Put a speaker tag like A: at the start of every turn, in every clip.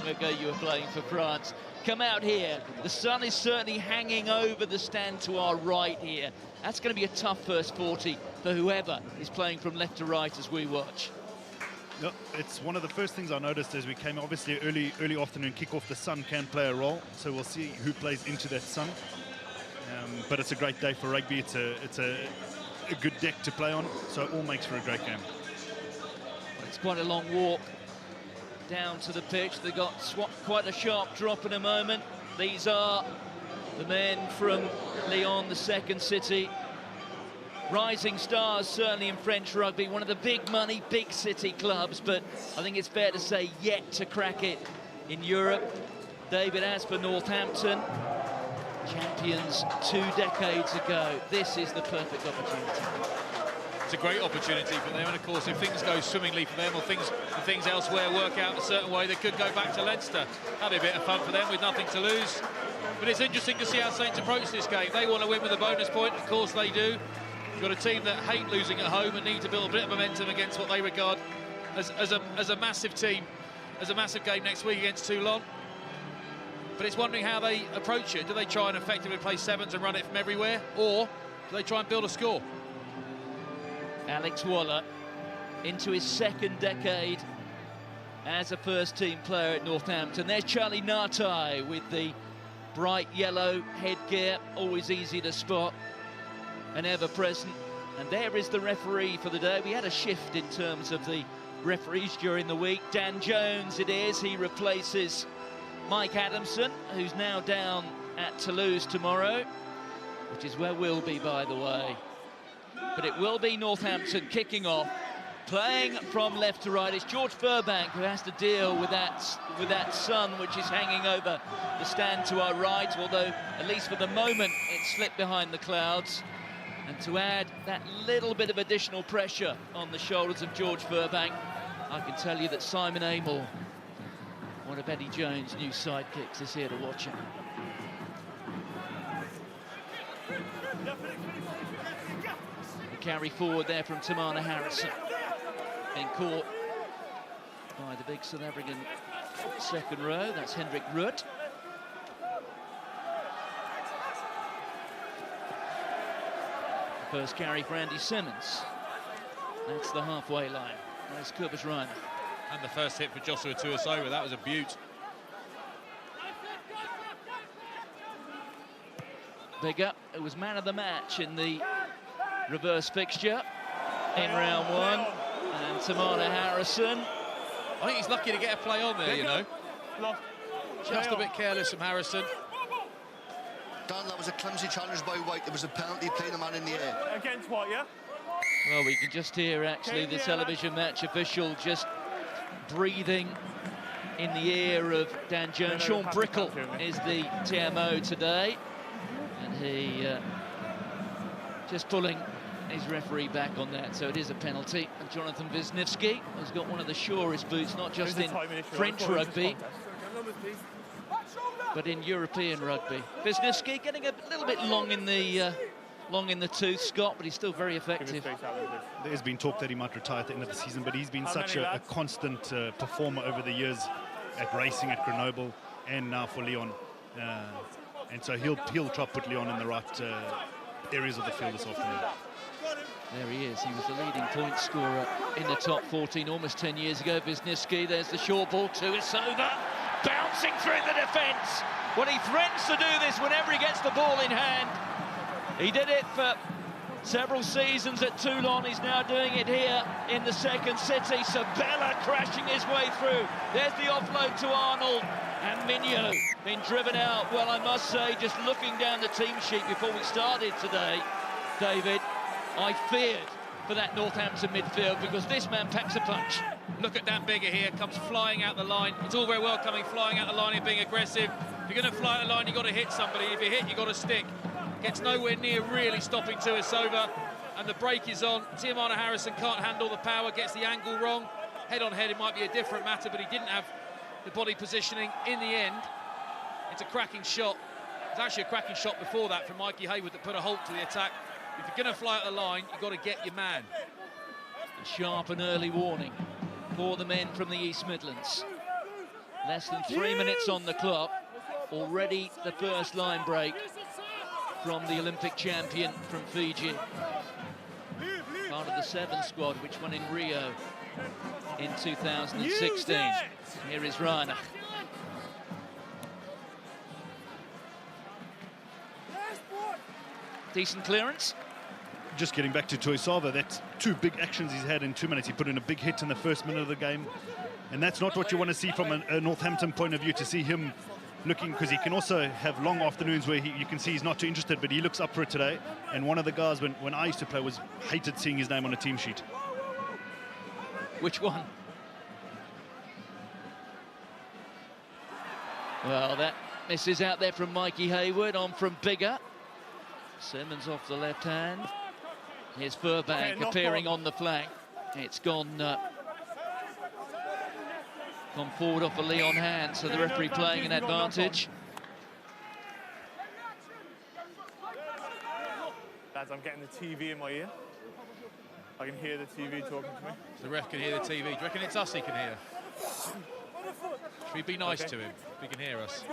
A: long ago you were playing for France. Come out here. The sun is certainly hanging over the stand to our right here. That's going to be a tough first 40 for whoever is playing from left to right as we watch.
B: No, it's one of the first things I noticed as we came. Obviously, early afternoon kickoff, the sun can play a role, so we'll see who plays into that sun. But it's a great day for rugby. It's a good deck to play on, so it all makes for a great game.
A: It's quite a long walk down to the pitch. They got quite a sharp drop in a moment. These are the men from Lyon, the second city. Rising stars, certainly in French rugby, one of the big money, big city clubs, but I think it's fair to say yet to crack it in Europe. David, as for Northampton, champions 2 decades ago, this is the perfect opportunity.
C: It's a great opportunity for them, and of course, if things go swimmingly for them or things elsewhere work out a certain way, they could go back to Leinster. That'd be a bit of fun for them with nothing to lose. But it's interesting to see how Saints approach this game. They want to win with a bonus point, of course they do. You've got a team that hate losing at home and need to build a bit of momentum against what they regard as a massive team, as a massive game next week against Toulon. But it's wondering how they approach it. Do they try and effectively play sevens and run it from everywhere, or do they try and build a score?
A: Alex Waller into his second decade as a first-team player at Northampton. There's Charlie Nartai with the bright yellow headgear, always easy to spot and ever present. And there is the referee for the day. We had a shift in terms of the referees during the week. Dan Jones it is. He replaces Mike Adamson, who's now down at Toulouse tomorrow, which is where we'll be, by the way. But it will be Northampton kicking off, playing from left to right. It's George Furbank who has to deal with that sun which is hanging over the stand to our right, although at least for the moment it slipped behind the clouds. And to add that little bit of additional pressure on the shoulders of George Furbank, I can tell you that Simon Amell, one of Eddie Jones' new sidekicks, is here to watch him. The carry forward there from Tamana Harrison, and caught by the big South African second row. That's Hendrik Rutt. First carry for Andy Simmons. That's the halfway line. Nice Cobus Reiner.
C: And the first hit for Joshua Tuasova, that was a beaut.
A: Bigger, it was man of the match in the reverse fixture in round 1. And Tamana Harrison.
C: I think he's lucky to get a play on there, you know. Just a bit careless from Harrison.
D: Dan, that was a clumsy challenge by White. There was a penalty playing a man in the air.
E: Against what, yeah?
A: Well, we can just hear, actually, the television match official just breathing in the ear of Dan Jones. Sean Brickle is the TMO today. And he just pulling his referee back on that. So it is a penalty. And Jonathan Wisniewski has got one of the surest boots, not just in French rugby, but in European rugby. Wisniewski getting a little bit long in the tooth, Scott, but he's still very effective.
B: There's been talk that he might retire at the end of the season, but he's been such a constant performer over the years at racing at Grenoble and now for Lyon. And so he'll try to put Lyon in the right areas of the field this afternoon.
A: There he is. He was the leading point scorer in the top 14 almost 10 years ago. Wisniewski, there's the short ball to Isova, bouncing through the defence. Well, he threatens to do this whenever he gets the ball in hand. He did it for several seasons at Toulon. He's now doing it here in the second city. Sabella crashing his way through. There's the offload to Arnold. And Mignot being driven out. Well, I must say, just looking down the team sheet before we started today, David, I feared for that Northampton midfield because this man packs a punch.
C: Look at Dan Bigger here, comes flying out the line. It's all very well coming flying out the line and being aggressive. If you're going to fly out the line, you've got to hit somebody. If you hit, you've got to stick. Gets nowhere near really stopping Tuasova, and the break is on. Tamana Harrison can't handle the power, gets the angle wrong. Head on head, it might be a different matter, but he didn't have the body positioning in the end. It's a cracking shot. It's actually a cracking shot before that from Mikey Hayward that put a halt to the attack. If you're going to fly out the line, you've got to get your man.
A: A sharp and early warning for the men from the East Midlands. Less than 3 minutes on the clock. Already the first line break from the Olympic champion from Fiji. Part of the 7 squad which won in Rio in 2016. Here is Rana. Decent clearance.
B: Just getting back to Toisava, that's 2 big actions he's had in 2 minutes. He put in a big hit in the first minute of the game. And that's not what you want to see from a Northampton point of view, to see him looking, because he can also have long afternoons where you can see he's not too interested, but he looks up for it today. And one of the guys, when I used to play, hated seeing his name on a team sheet.
A: Which one? Well, that misses out there from Mikey Hayward, on from Bigger. Simmons off the left hand. Here's Furbank appearing on the flank. It's gone forward off a Lyon hand, so the referee playing an advantage.
E: Lads, I'm getting the TV in my ear. I can hear the TV talking to me.
C: The ref can hear the TV. Do you reckon it's us he can hear? Should we be nice to him if he can hear us?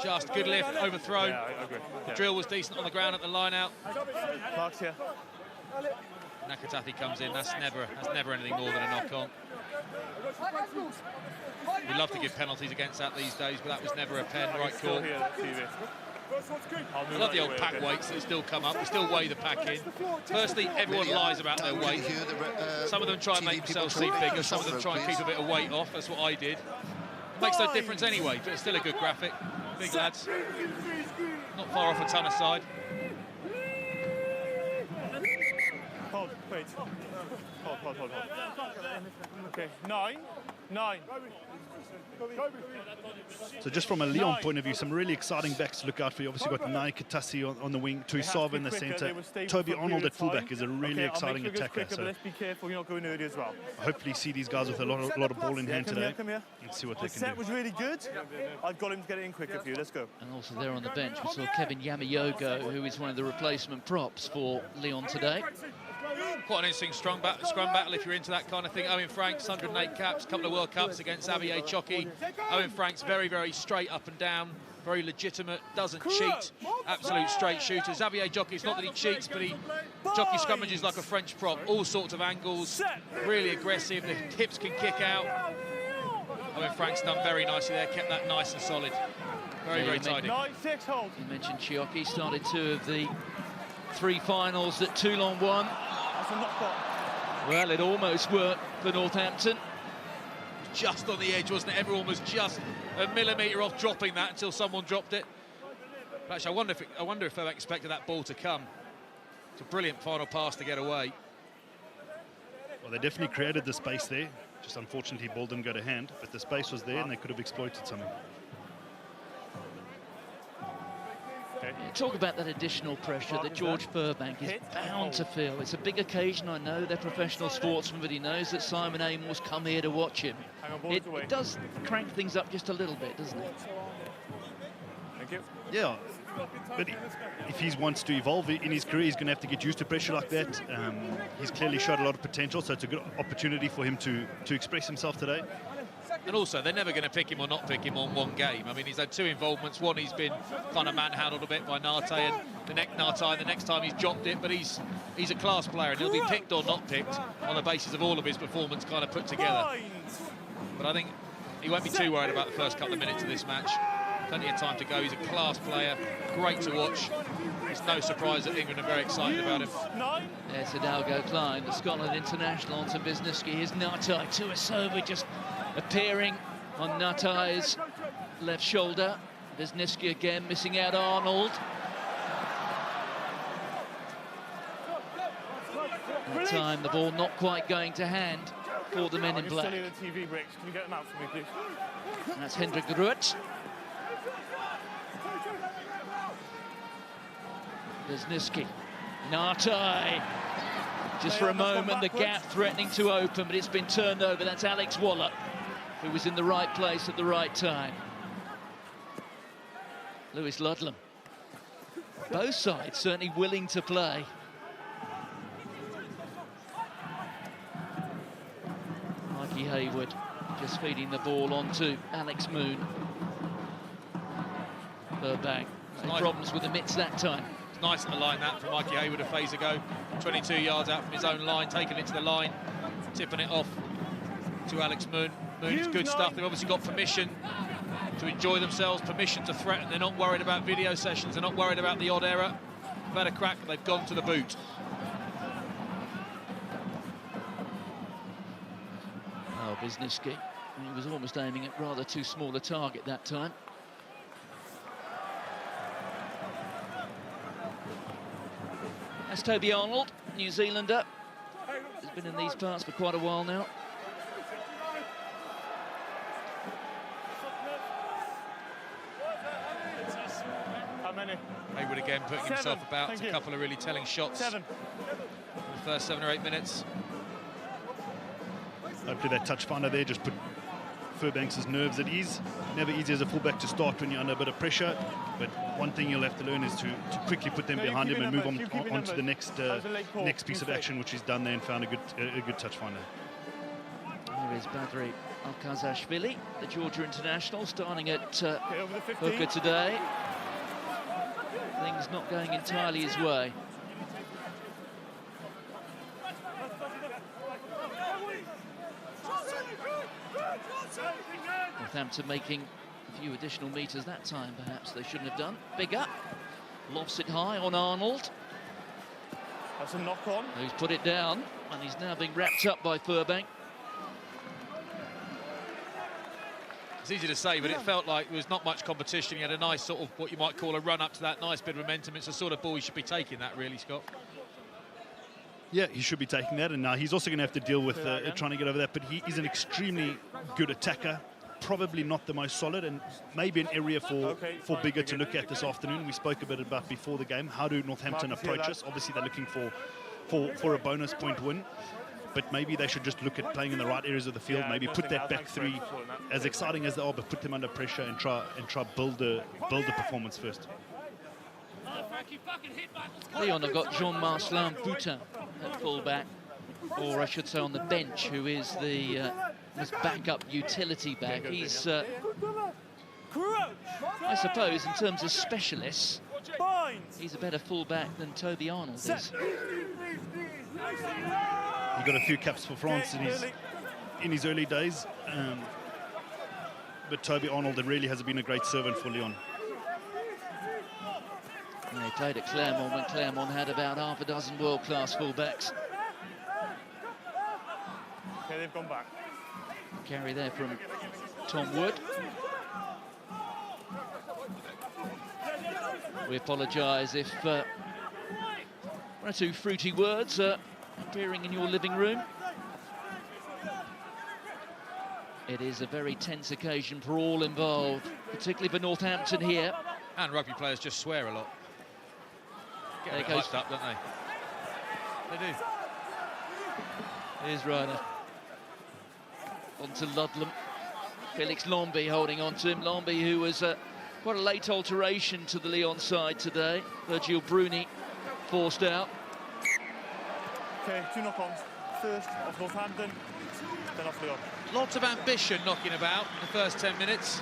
C: Just good lift, overthrown.
E: Yeah, I agree.
C: The drill was decent on the ground at the line out.
E: Mark's here.
C: Nakatathi comes in. That's never anything more than a knock on. We love to give penalties against that these days, but that was never a pen. Right call. I love the old pack weights that still come up. We still weigh the pack in. Firstly, everyone lies about their weight. Some of them try and make themselves seem bigger. Some of them try and keep a bit of weight off. That's what I did. It makes no difference anyway, but it's still a good graphic. Big lads. Not far off a ton aside.
E: Hold, wait. Hold. Okay, 9.
B: So just from a Lyon point of view, some really exciting backs to look out for. You obviously got Nai Katasi on the wing, Toisava in the centre. Toby Arnold at fullback is a really exciting attacker. So
E: let's be careful, you're not going early as well.
B: Hopefully see these guys with a lot of ball in hand today.
E: Come here.
B: And see what they
E: The
B: can
E: set
B: do.
E: was really good. I've got him to get it in quicker for you. Let's go.
A: And also there on the bench, we saw Kevin Yamayogo, who is one of the replacement props for Lyon today.
C: Quite an interesting scrum battle if you're into that kind of thing. Owen Franks, 108 caps, couple of World Cups against Xavier Choki. Owen Franks, very, very straight up and down, very legitimate, doesn't cheat, absolute straight shooter. Xavier Choki, it's not that he cheats, but Choki scrummages like a French prop, all sorts of angles, really aggressive, the hips can kick out. Owen Franks done very nicely there, kept that nice and solid. Very, very tidy.
E: 9-6 hold.
A: You mentioned Chiocchi, started 2 of the 3 finals that Toulon won. Well, it almost worked for Northampton.
C: Just on the edge, wasn't it? Everyone was just a millimetre off dropping that until someone dropped it. But actually, I wonder if they expected that ball to come. It's a brilliant final pass to get away.
B: Well, they definitely created the space there. Just unfortunately, ball didn't go to hand, but the space was there and they could have exploited something.
A: Talk about that additional pressure that George Furbank is bound to feel. It's a big occasion, I know. They're professional sportsmen, but he knows that Simon Amor's come here to watch him. It does crank things up just a little bit, doesn't it?
E: Thank you.
B: Yeah, but if he wants to evolve in his career, he's going to have to get used to pressure like that. He's clearly showed a lot of potential, so it's a good opportunity for him to express himself today.
C: And also, they're never going to pick him or not pick him on one game. I mean, he's had 2 involvements. One, he's been kind of manhandled a bit by Nate, and the next time he's dropped it. But he's a class player, and he'll be picked or not picked on the basis of all of his performance kind of put together. But I think he won't be too worried about the first couple of minutes of this match. Plenty of time to go. He's a class player, great to watch. It's no surprise that England are very excited about him.
A: There's Hidalgo Klein, the Scotland international, onto Wisniewski. Here's Natai Tuisova just appearing on Natai's left shoulder. Wisniewski again, missing out Arnold. That time the ball not quite going to hand for the men in black.
E: The TV breaks. Can you get them out for me, please?
A: That's Hendrik Rutt. Wisniewski, Natai. Just for a moment, the gap threatening to open, but it's been turned over. That's Alex Waller, who was in the right place at the right time. Lewis Ludlam. Both sides certainly willing to play. Mikey Hayward just feeding the ball on to Alex Moon. Burbank, no
C: nice.
A: problems with the mitts that time.
C: It's nice at the line that from Mikey Hayward a phase ago. 22 yards out from his own line, taking it to the line, tipping it off to Alex Moon. Moon's good stuff. They've obviously got permission to enjoy themselves, permission to threaten. They're not worried about video sessions, they're not worried about the odd error. Better crack, they've gone to the boot.
A: Oh, Wisniewski, he was almost aiming at rather too small a target that time. That's Toby Arnold, New Zealander. He's been in these parts for quite a while now.
E: How many?
C: Hayward again putting himself about. It's a couple of really telling shots.
E: 7.
C: In the first 7 or 8 minutes.
B: Hopefully that touch finder there just put Furbanks' nerves at ease. Never easy as a fullback to start when you're under a bit of pressure, but one thing you'll have to learn is to quickly put them behind him and move on to the next piece of action, which he's done there and found a good touch finder.
A: Here is Badri Alkazashvili, the Georgia international, starting at hooker today. Things not going entirely his way. Northampton making a few additional metres that time, perhaps they shouldn't have done. Bigger, lofts it high on Arnold.
E: That's a knock-on.
A: Who's put it down, and he's now being wrapped up by Furbank.
C: It's easy to say, but it felt like there was not much competition. He had a nice sort of what you might call a run up to that nice bit of momentum. It's the sort of ball he should be taking that, really, Scott.
B: Yeah, he should be taking that, and now he's also going to have to deal with trying to get over that, but he is an extremely good attacker, probably not the most solid, and maybe an area for Bigger to look at this afternoon. We spoke a bit about before the game, how do Northampton approach us? Obviously they're looking for a bonus point win, but maybe they should just look at playing in the right areas of the field, maybe put that back three, as exciting as they are, but put them under pressure and try build a performance first.
A: Lyon have got Jean-Marcelin Boutin at full-back, or I should say on the bench, who is the backup utility back. He's, I suppose, in terms of specialists, he's a better full-back than Toby Arnold is.
B: He got a few caps for France in his early days, but Toby Arnold really has been a great servant for Lyon.
A: He played at Clermont when Clermont had about half a dozen world-class fullbacks.
E: Okay, they've gone back.
A: Carry there from Tom Wood. We apologise if one or two fruity words are appearing in your living room. It is a very tense occasion for all involved, particularly for Northampton here.
C: And rugby players just swear a lot.
A: There
C: Get hyped up, don't they? They do.
A: Here's Ryder. On to Ludlam. Felix Lomby holding on to him. Lomby, who was quite a late alteration to the Lyon side today. Virgil Bruni forced out.
E: Okay, 2 knock-ons. First off Northampton, then off Lyon.
C: Lots of ambition knocking about in the first 10 minutes.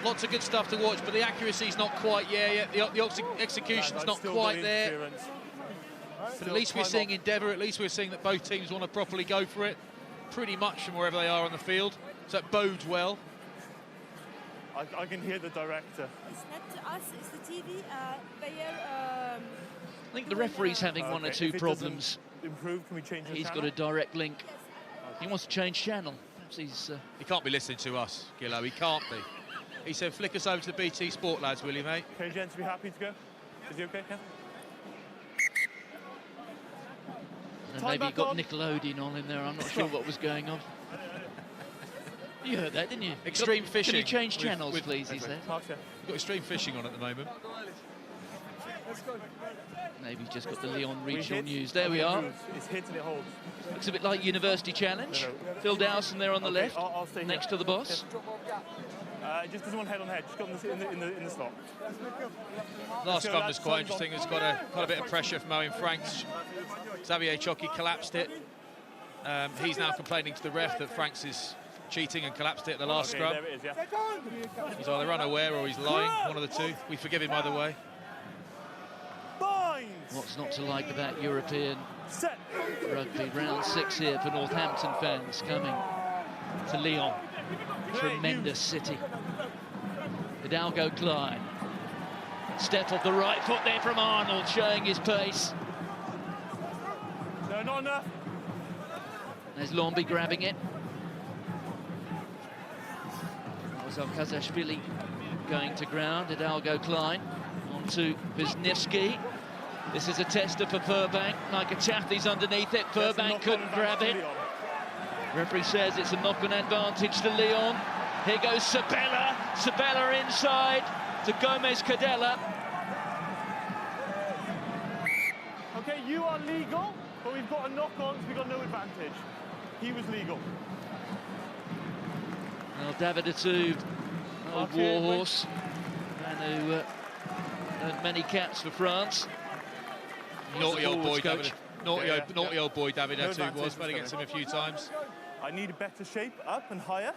C: Lots of good stuff to watch, but the accuracy's not quite there yet. The execution's not quite there. But at least we're seeing endeavour. At least we're seeing that both teams want to properly go for it, pretty much from wherever they are on the field. So it bodes well.
E: I can hear the director.
F: It's not us, it's the TV.
A: I think the referee's having one or two problems.
E: Improve, can we change the
A: He's
E: channel?
A: got a direct link. He wants to change channel. Perhaps he's...
C: He can't be listening to us, Gillo. He can't be. He said, flick us over to the BT Sport lads, will you, mate?
E: Okay, gents, be happy to go? Is he okay? Yeah.
A: And maybe he got Nickelodeon on in there. I'm not sure what was going on. You heard that, didn't you?
C: Extreme fishing.
A: Can you change channels, please, he said.
E: Mark, yeah.
C: We've got extreme fishing on at the moment.
A: Maybe he's just got the Lyon regional news. There we are.
E: It's hit and it holds.
A: Looks a bit like University Challenge. Phil Dowson there on the left,
E: I'll stay
A: next
E: here.
A: to the boss.
E: It just doesn't want head-on-head. Just got in the slot.
C: Last scrum was quite interesting. It's got a bit of pressure from Owen Franks. Xavier Choki collapsed it. He's now complaining to the ref that Franks is cheating and collapsed it at the last scrum.
E: There it is, yeah.
C: He's either unaware or he's lying, one of the two. We forgive him either way.
A: What's not to like about European rugby? Round 6 here for Northampton fans coming to Lyon. Tremendous city. Hidalgo Klein. Step off the right foot there from Arnold, showing his pace.
E: No, not enough.
A: There's Lombi grabbing it. That was Kazashvili going to ground. Hidalgo Klein onto Wisniewski. This is a tester for Furbank. Nakachathi's underneath it. Furbank couldn't grab it. Referee says it's a knock-on advantage to Lyon. Here goes Sabella. Sabella inside to Gomez Cadella.
E: Okay, you are legal, but we've got a knock-on, so we've got no advantage. He was legal.
A: Well, David Atoub, old warhorse, man who earned many caps for France.
C: Naughty old boy,
A: coach.
C: David. Naughty old boy, David Atoub was. Played against him a few times.
E: I need a better shape, up and higher.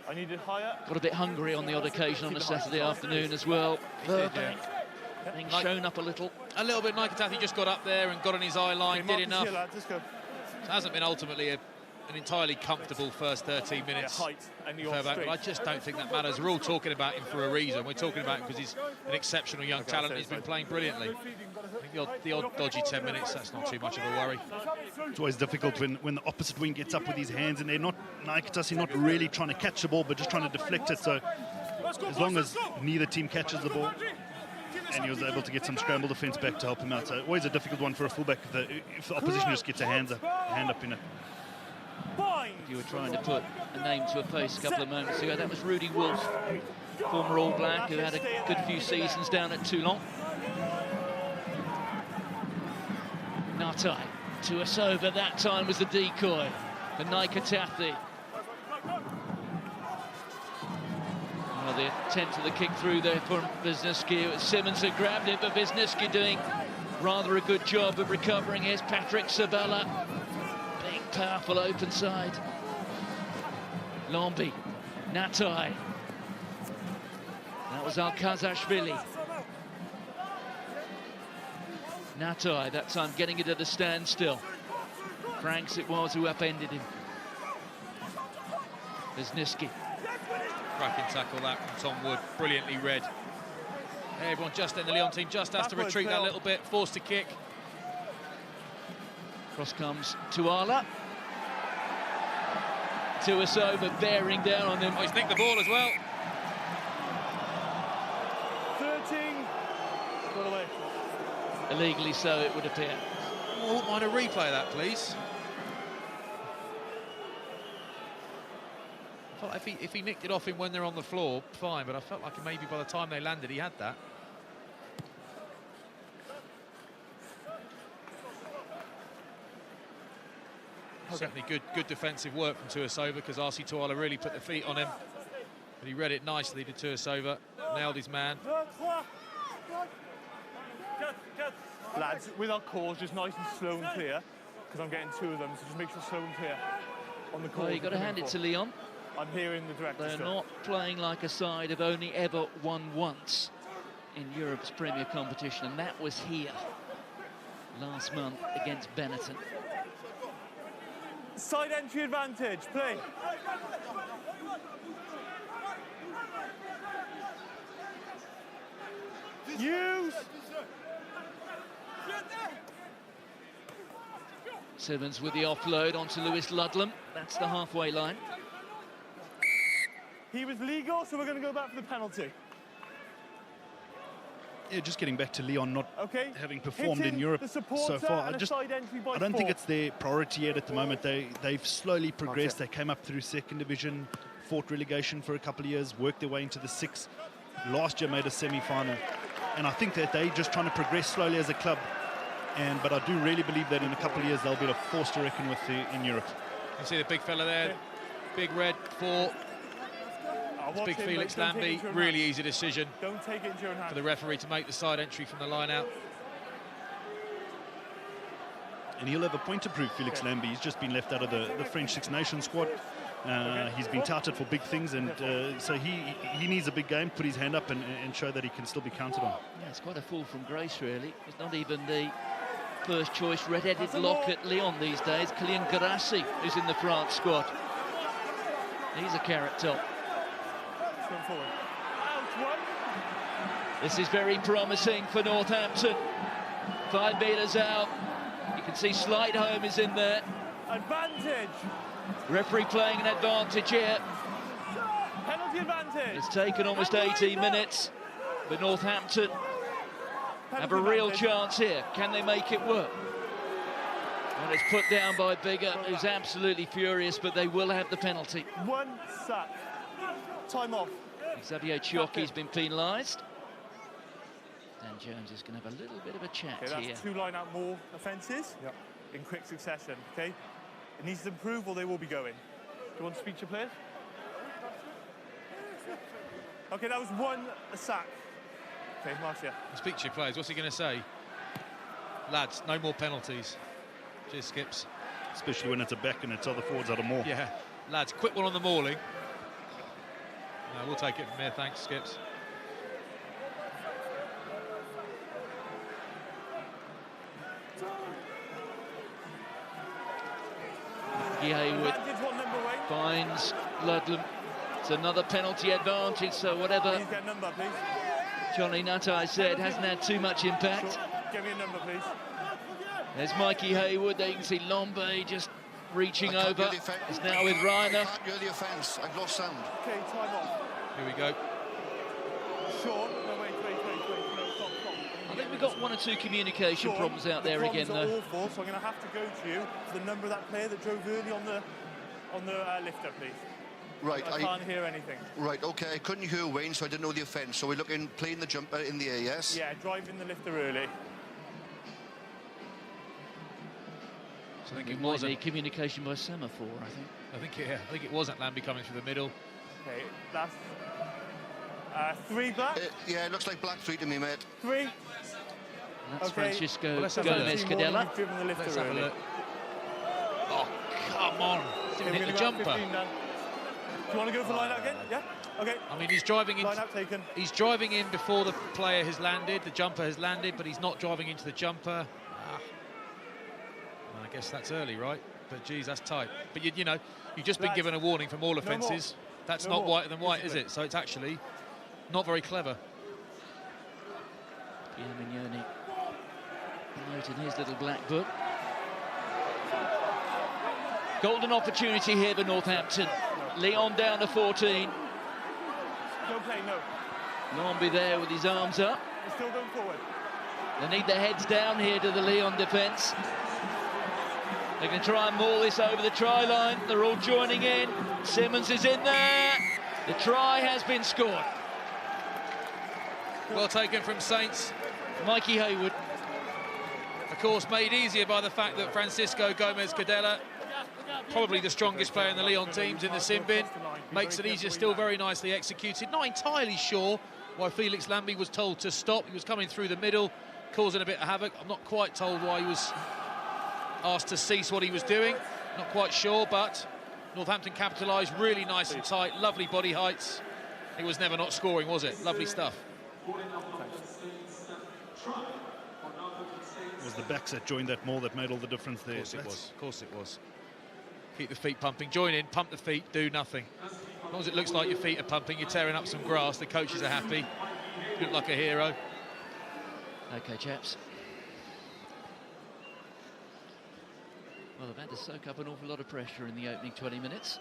E: I need it higher.
A: Got a bit hungry on the odd occasion on a Saturday afternoon as well. Furbank being shown up a little.
C: A little bit. Nakatathi just got up there and got on his eye line, did enough.
E: Here, lads, let's go.
C: It hasn't been ultimately an entirely comfortable first 13 minutes.
E: Height and you're
C: But I just don't think that matters. We're all talking about him for a reason. We're talking about him because he's an exceptional young talent. He's been playing brilliantly. I think the odd dodgy 10 minutes, that's not too much of a worry.
B: It's always difficult when the opposite wing gets up with his hands and they're not, Nakatasi not really trying to catch the ball, but just trying to deflect it. So as long as neither team catches the ball, and he was able to get some scramble defence back to help him out. So always a difficult one for a fullback if the opposition just gets a hand up in it.
A: You were trying to put a name to a face a couple of moments ago. That was Rudy Wolf, former All Black, who had a good few seasons down at Toulon. Natai to us over, that time was the decoy for Nakatathi. Well, the attempt at the kick through there from Wisniewski. It was Simmons who grabbed it, but Wisniewski doing rather a good job of recovering. Here's Patrick Sabella. Big, powerful open side. Lombi, Natai. That was Al-Kazashvili. Natai, that time getting it at a standstill. Franks it was who upended him. Wisniewski.
C: Cracking tackle that from Tom Wood, brilliantly read. Everyone just in the Lyon team just has to retreat that little bit, forced to kick.
A: Cross comes Tuala. To us over, bearing down on them.
C: Oh, he's nicked the ball as well.
E: 13. Got away.
A: Illegally so, it would appear.
C: I wouldn't mind a replay of that, please. I felt like if he nicked it off him when they're on the floor, fine, but I felt like maybe by the time they landed, he had that. Certainly good defensive work from Tuasova because RC Tuala really put the feet on him. But he read it nicely to Tuasova, nailed his man.
E: Lads, with our calls, just nice and slow and clear, because I'm getting two of them, so just make sure slow and clear on the call.
A: Well, you've got to hand it to Lyon.
E: I'm hearing the director.
A: They're not playing like a side have only ever won once in Europe's Premier competition, and that was here last month against Benetton.
E: Side entry advantage, play. Use.
A: Simmons with the offload onto Lewis Ludlam. That's the halfway line.
E: He was legal, so we're going to go back for the penalty.
B: Yeah, just getting back to Lyon not having performed
E: Hitting
B: in Europe
E: the
B: so
E: supporter
B: far.
E: and a side entry by
B: I don't
E: 4.
B: think it's their priority yet at the moment. They've slowly progressed. They came up through second division, fought relegation for a couple of years, worked their way into the 6th. Last year made a semi-final. And I think that they're just trying to progress slowly as a club. But I do really believe that in a couple of years they'll be a force to reckon with in Europe.
C: You see the big fella there, big red 4. It's big Felix Lambie, really easy decision
E: Don't take it into your own hand.
C: for the referee to make the side entry from the line out.
B: And he'll have a point to prove, Felix Lambie. He's just been left out of the French Six Nations squad. He's been touted for big things, and so he needs a big game, put his hand up and show that he can still be counted on.
A: Yeah, it's quite a fall from grace, really. It's not even the first choice red-headed lock at Lyon these days. Kylian Garassi, who's in the France squad. He's a carrot top. This is very promising for Northampton. 5 metres out. You can see Slightholme is in there.
E: Advantage.
A: Referee playing an advantage here.
E: Penalty advantage.
A: It's taken almost 18 minutes, but Northampton have a real chance here. Can they make it work? And it's put down by Bigger, who's absolutely furious, but they will have the penalty.
E: One sack. Time off.
A: Xavier Chiocchi's been penalised. Dan Jones is going to have a little bit of a chat
E: Okay,
A: here.
E: that's 2 line-out more offences in quick succession, okay? It needs to improve or they will be going. Do you want to speak to your players? Okay, that was 1 sack. Okay, Marcia.
C: Speak to your players. What's he going to say? Lads, no more penalties. Cheers, Skips.
B: Especially when it's a back and it's other forwards out of more.
C: Yeah, lads, quick one on the mauling. No, we'll take it from here. Thanks, Skips.
A: Haywood finds Ludlam. It's another penalty advantage, so whatever
E: Please get a number, please.
A: Johnny Nuttall said hasn't had too much impact.
E: Give me a number, please.
A: There's Mikey Haywood. There you can see Lombe just reaching over. It's now with Reiner.
D: I can't hear the offence. I've lost sound.
E: Okay, time off.
C: Here we go.
E: Sean, no, wait. No, stop.
A: I think we've got 1 or 2 communication problems out there again, though.
E: The problems are awful, so I'm going to have to go to you for the number of that player that drove early on the lifter, please.
D: Right,
E: I can't hear anything.
D: Right, okay, I couldn't hear Wayne, so I didn't know the offence. So we're looking, playing the jumper in the air, yes?
E: Yeah, driving the lifter early.
C: So I think
A: We
C: it
A: might
C: was.
A: need communication by semaphore, I think.
C: I think it was Lambie coming through the middle.
E: Okay, that's 3 black.
D: Yeah, it looks like black 3 to me, mate.
E: 3.
A: And that's
E: Okay.
A: Francisco
C: Let's have a look.
A: Gomez Cadella.
E: Driven the lifter
C: Let's have a
E: early.
C: look. Oh, come on.
E: Okay,
C: Didn't
E: we're
C: hit the
E: gonna go
C: jumper.
E: 15 then. Do you want to go for line out again? Yeah? Okay.
C: I mean, he's driving in.
E: Line out taken.
C: He's driving in before the player has landed. The jumper has landed, but he's not driving into the jumper. Well, I guess that's early, right? But geez, that's tight. But you know, you've just been
E: Lads,
C: given a warning from all offences. That's
E: No
C: not
E: more.
C: whiter than white, is it? So it's actually not very clever.
A: Pierre Mignoni note in his little black book. Golden opportunity here for Northampton. Lyon down to 14.
E: No play, no.
A: Lombe there with his arms up.
E: We're still going forward.
A: They need their heads down here to the Lyon defence. They're going to try and maul this over the try line. They're all joining in. Simmons is in there. The try has been scored.
C: Well taken from Saints.
A: Mikey Haywood.
C: Of course, made easier by the fact that Francisco Gomez Cadella, probably the strongest player in the Lyon teams in the sin bin, makes it easier, still very nicely executed. Not entirely sure why Felix Lambie was told to stop. He was coming through the middle, causing a bit of havoc. I'm not quite told why he was asked to cease what he was doing. Not quite sure, but Northampton capitalised really nice and tight, lovely body heights. It was never not scoring, was it? Lovely stuff.
B: It was the backs that joined that maul that made all the difference there.
C: Of course it was. Keep the feet pumping. Join in, pump the feet, do nothing. As long as it looks like your feet are pumping, you're tearing up some grass, the coaches are happy. You look like a hero.
A: OK, chaps. Well, they've had to soak up an awful lot of pressure in the opening 20 minutes.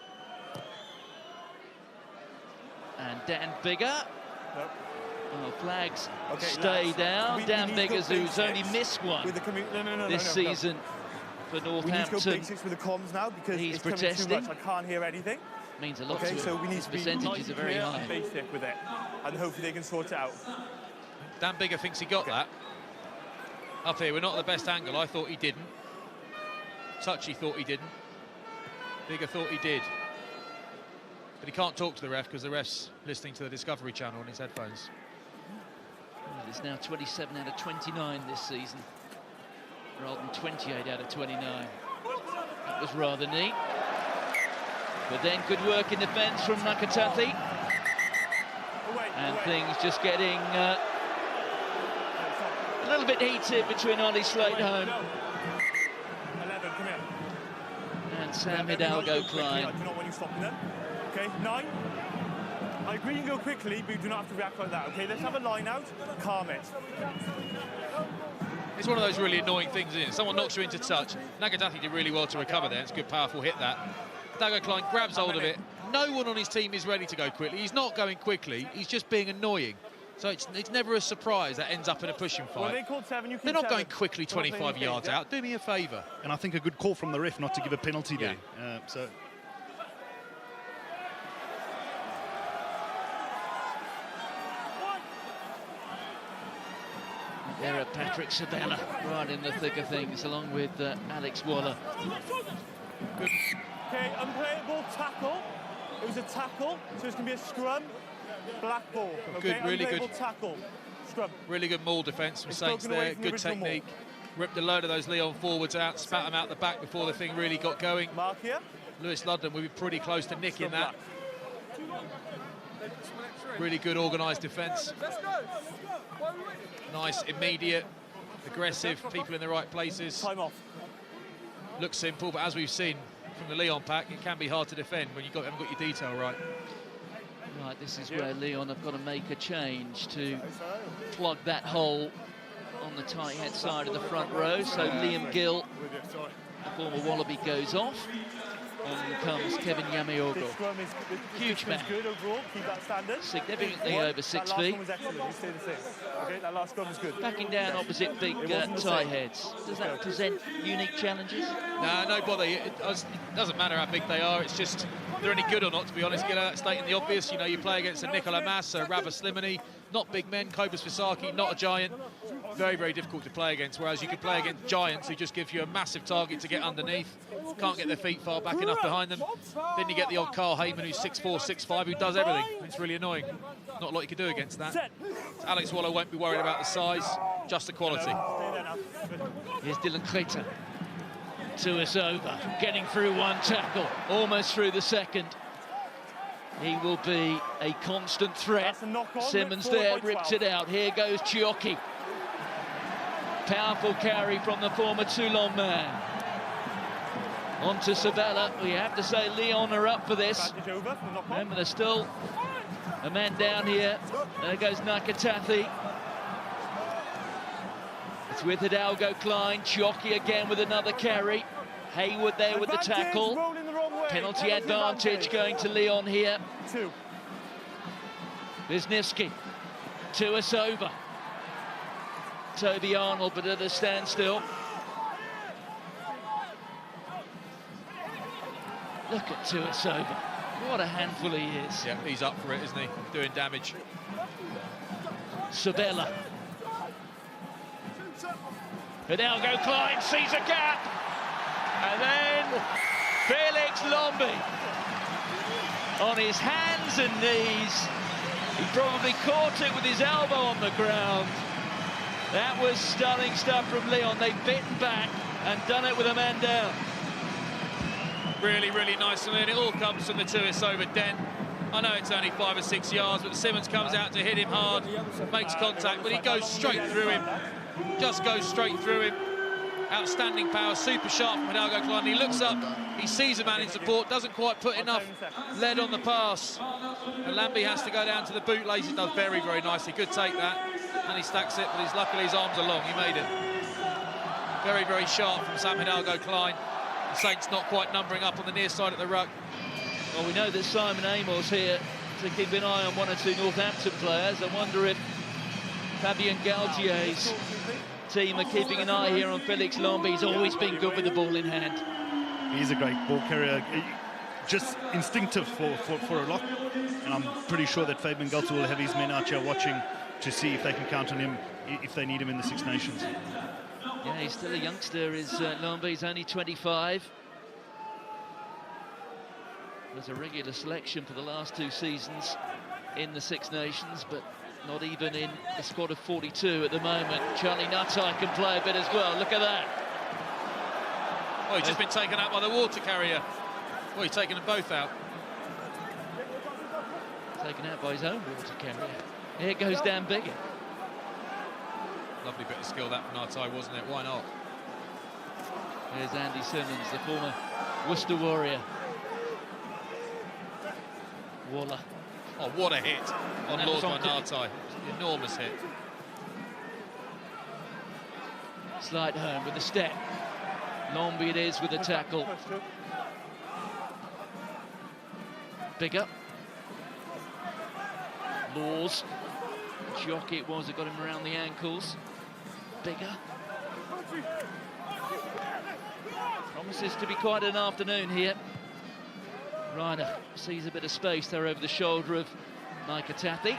A: And Dan Bigger.
E: Nope.
A: Oh, flags
E: Okay,
A: stay
E: lads,
A: down.
E: we
A: Dan
E: need to go
A: Biggers, who's
E: basics
A: only missed one
E: with the
A: this season for
E: We need to go
A: Northampton.
E: basics with the comms now because
A: He's
E: it's coming
A: protesting.
E: too much. I can't hear anything.
A: Means a lot
E: Okay,
A: to
E: so
A: him.
E: we need
A: His
E: to be
A: percentages
E: nice
A: are
E: and
A: very
E: clear
A: high.
E: and basic with it, and hopefully they can sort it out.
C: Dan Bigger thinks he got that. Up here, we're not at the best angle. I thought he didn't. Touchy thought he didn't. Bigger thought he did. But he can't talk to the ref because the ref's listening to the Discovery Channel on his headphones.
A: Well, it's now 27 out of 29 this season, rather than 28 out of 29. That was rather neat. But then good work in defence from Nakatati. And things just getting a little bit heated between Ollie Slateholm
E: 11, come here.
A: and Sam Hidalgo-Klein.
E: I do not want you stopping them. Okay, 9. I agree you can go quickly, but you do not have to react like that. Okay, let's have a line out. Calm it.
C: It's one of those really annoying things, isn't it? Someone knocks you into touch. Nakatati did really well to recover there. It's a good, powerful hit, that. Hidalgo-Klein grabs hold of it. No one on his team is ready to go quickly. He's not going quickly. He's just being annoying. So it's never a surprise that ends up in a pushing fight.
E: When they called 7, you
C: They're not going quickly 25 yards out. Do me a favour.
B: And I think a good call from the ref not to give a penalty there. So
A: There are Patrick Sabella right in the thick of things, along with Alex Waller.
E: Good. Okay, unplayable tackle. It was a tackle, so it's going to be a scrum. Black ball. Okay?
C: Good, really good
E: tackle. Scrum.
C: Really good maul defence from Saints there. Good technique. Ripped a load of those Lyon forwards out, spat them out the back before the thing really got going.
E: Mark here.
C: Lewis Ludlam will be pretty close to nicking that. Really good organised defence. Nice, immediate, aggressive, people in the right places.
E: Time off.
C: Looks simple, but as we've seen from the Lyon pack, it can be hard to defend when you haven't got your detail right.
A: Right, this is where Lyon have got to make a change to plug that hole on the tight head side of the front row. So Liam Gill, the former Wallaby, goes off. On comes Kevin Yamaogo. Huge man.
E: Good overall. Keep that standard.
A: Significantly over 6 feet.
E: That last one was excellent. You stay the same. Okay, that last scrum was good.
A: Backing down opposite big tight heads. Does that present unique challenges?
C: No bother. It doesn't matter how big they are. It's just they're any good or not, to be honest. Get out stating the obvious. You know, you play against a Nicola Mass, a Rabah Slimani, not big men. Kobus Visaki, not a giant. Very, very difficult to play against. Whereas you can play against giants who just give you a massive target to get underneath. Can't get their feet far back enough behind them. Then you get the odd Carl Heyman who's 6'4", 6'5", who does everything. It's really annoying. Not a lot you can do against that. So Alex Waller won't be worried about the size, just the quality.
A: Here's Dylan Clayton. To us over, getting through one tackle, almost through the second. He will be a constant threat. Simmons there, rips it out. Here goes Chiocchi. Powerful carry from the former Toulon man. On to Sabella. We have to say Lyon are up for this. Remember, there's still a man down here. There goes Nakatati. It's with Hidalgo-Klein. Chiocchi again with another carry. Hayward there with the tackle. Penalty advantage going to Lyon here. Wisniewski. To us over. Toby Arnold, but at a standstill. Look at Tuasova. What a handful he is.
C: Yeah, he's up for it, isn't he? Doing damage.
A: Sabella. Hidalgo-Klein sees a gap. And then Felix Lombi. On his hands and knees. He probably caught it with his elbow on the ground. That was stunning stuff from Lyon. They've bitten back and done it with a man down.
C: Really, really nice. I mean, it all comes from the Tuasova den. I know it's only 5 or 6 yards, but Simmons comes out to hit him hard, makes contact, but he goes straight through him. Just goes straight through him. Outstanding power, super sharp from Hidalgo-Klein. He looks up, he sees a man in support, doesn't quite put enough lead on the pass. And Lambie has to go down to the bootlace. He does very, very nicely. Good take that. And he stacks it, but luckily his arms are long. He made it. Very, very sharp from Sam Hidalgo-Klein. The Saints not quite numbering up on the near side of the ruck.
A: Well, we know that Simon Amor's here to keep an eye on 1 or 2 Northampton players. I wonder if Fabien Galtier's team are keeping an eye here on Felix Lombi. He's always been good with the ball in hand.
B: He's a great ball carrier, just instinctive for a lock. And I'm pretty sure that Fabian Galtier will have his men out here watching to see if they can count on him if they need him in the Six Nations.
A: Yeah, he's still a youngster, is Lombi. He's only 25. There's a regular selection for the last 2 seasons in the Six Nations, but not even in the squad of 42 at the moment. Charlie Nuttall can play a bit as well. Look at that.
C: Oh, he's just been taken out by the water carrier. Well, he's taken them both out.
A: Taken out by his own water carrier. Here goes Dan Biggin.
C: Lovely bit of skill that from Nartai, wasn't it? Why not?
A: There's Andy Simmons, the former Worcester Warrior. Waller.
C: Oh, what a hit on
A: That
C: Lord
A: was on
C: by Nartai. Enormous hit.
A: Slide home with the step. Lomby it is with the tackle. Bigger. Laws. Jockey it was that got him around the ankles. Bigger. Promises to be quite an afternoon here. Ryder sees a bit of space there over the shoulder of Naikatathi,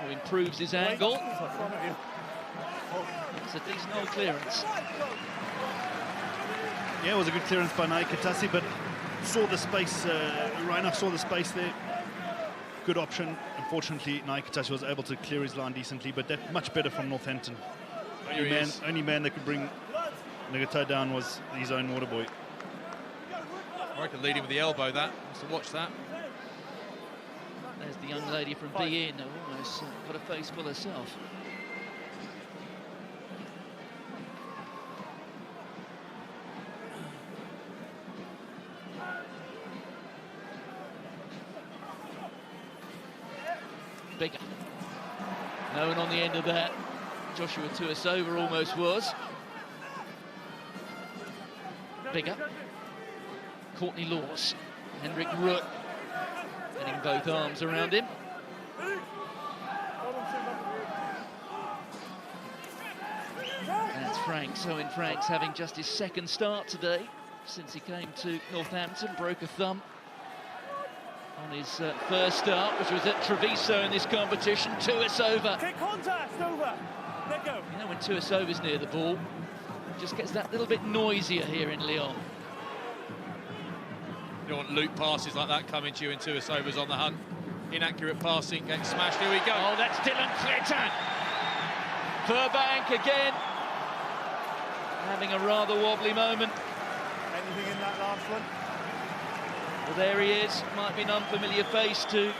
A: who improves his angle. It's a decent old clearance.
B: Yeah, it was a good clearance by Naikatathi, but saw the space. Reiner saw the space there. Good option. Unfortunately, Naikatathi was able to clear his line decently, but that much better from Northampton. Only man that could bring Nagatai down was his own water boy.
C: I reckon leading with the elbow, that. Must have watched that.
A: There's the young lady from BN, who almost got a face full herself. Bigger. No one on the end of that. Joshua Tuasova almost was. Bigger. Courtney Laws. Henrik Root. Getting both arms around him. That's Franks. Owen Franks having just his second start today since he came to Northampton. Broke a thumb on his first start, which was at Treviso in this competition. Tuasova.
E: Take contact, over. Let go.
A: You know when Tuasova's near the ball, it just gets that little bit noisier here in Lyon.
C: You don't want loop passes like that coming to you, and Tuasova's on the hunt. Inaccurate passing, getting smashed. Here we go.
A: Oh, that's Dylan Cletan. Furbank again, having a rather wobbly moment.
E: Anything in that last one?
A: Well, there he is. Might be an unfamiliar face to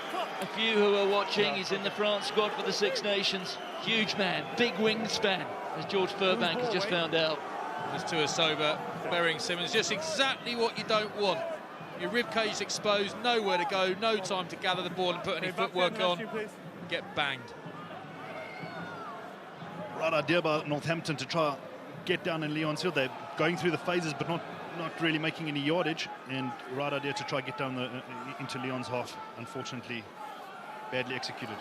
A: a few who are watching. He's in the France squad for the Six Nations. Huge man, big wingspan, as George Furbank has just found out.
C: There's Tuasova burying Simmons. Just exactly what you don't want. Your rib cage exposed, nowhere to go, no time to gather the ball and put any footwork on. Get banged.
B: Right idea by Northampton to try get down in Lyon's field. They're going through the phases, but not really making any yardage. And right idea to try get down into Lyon's half. Unfortunately, badly executed.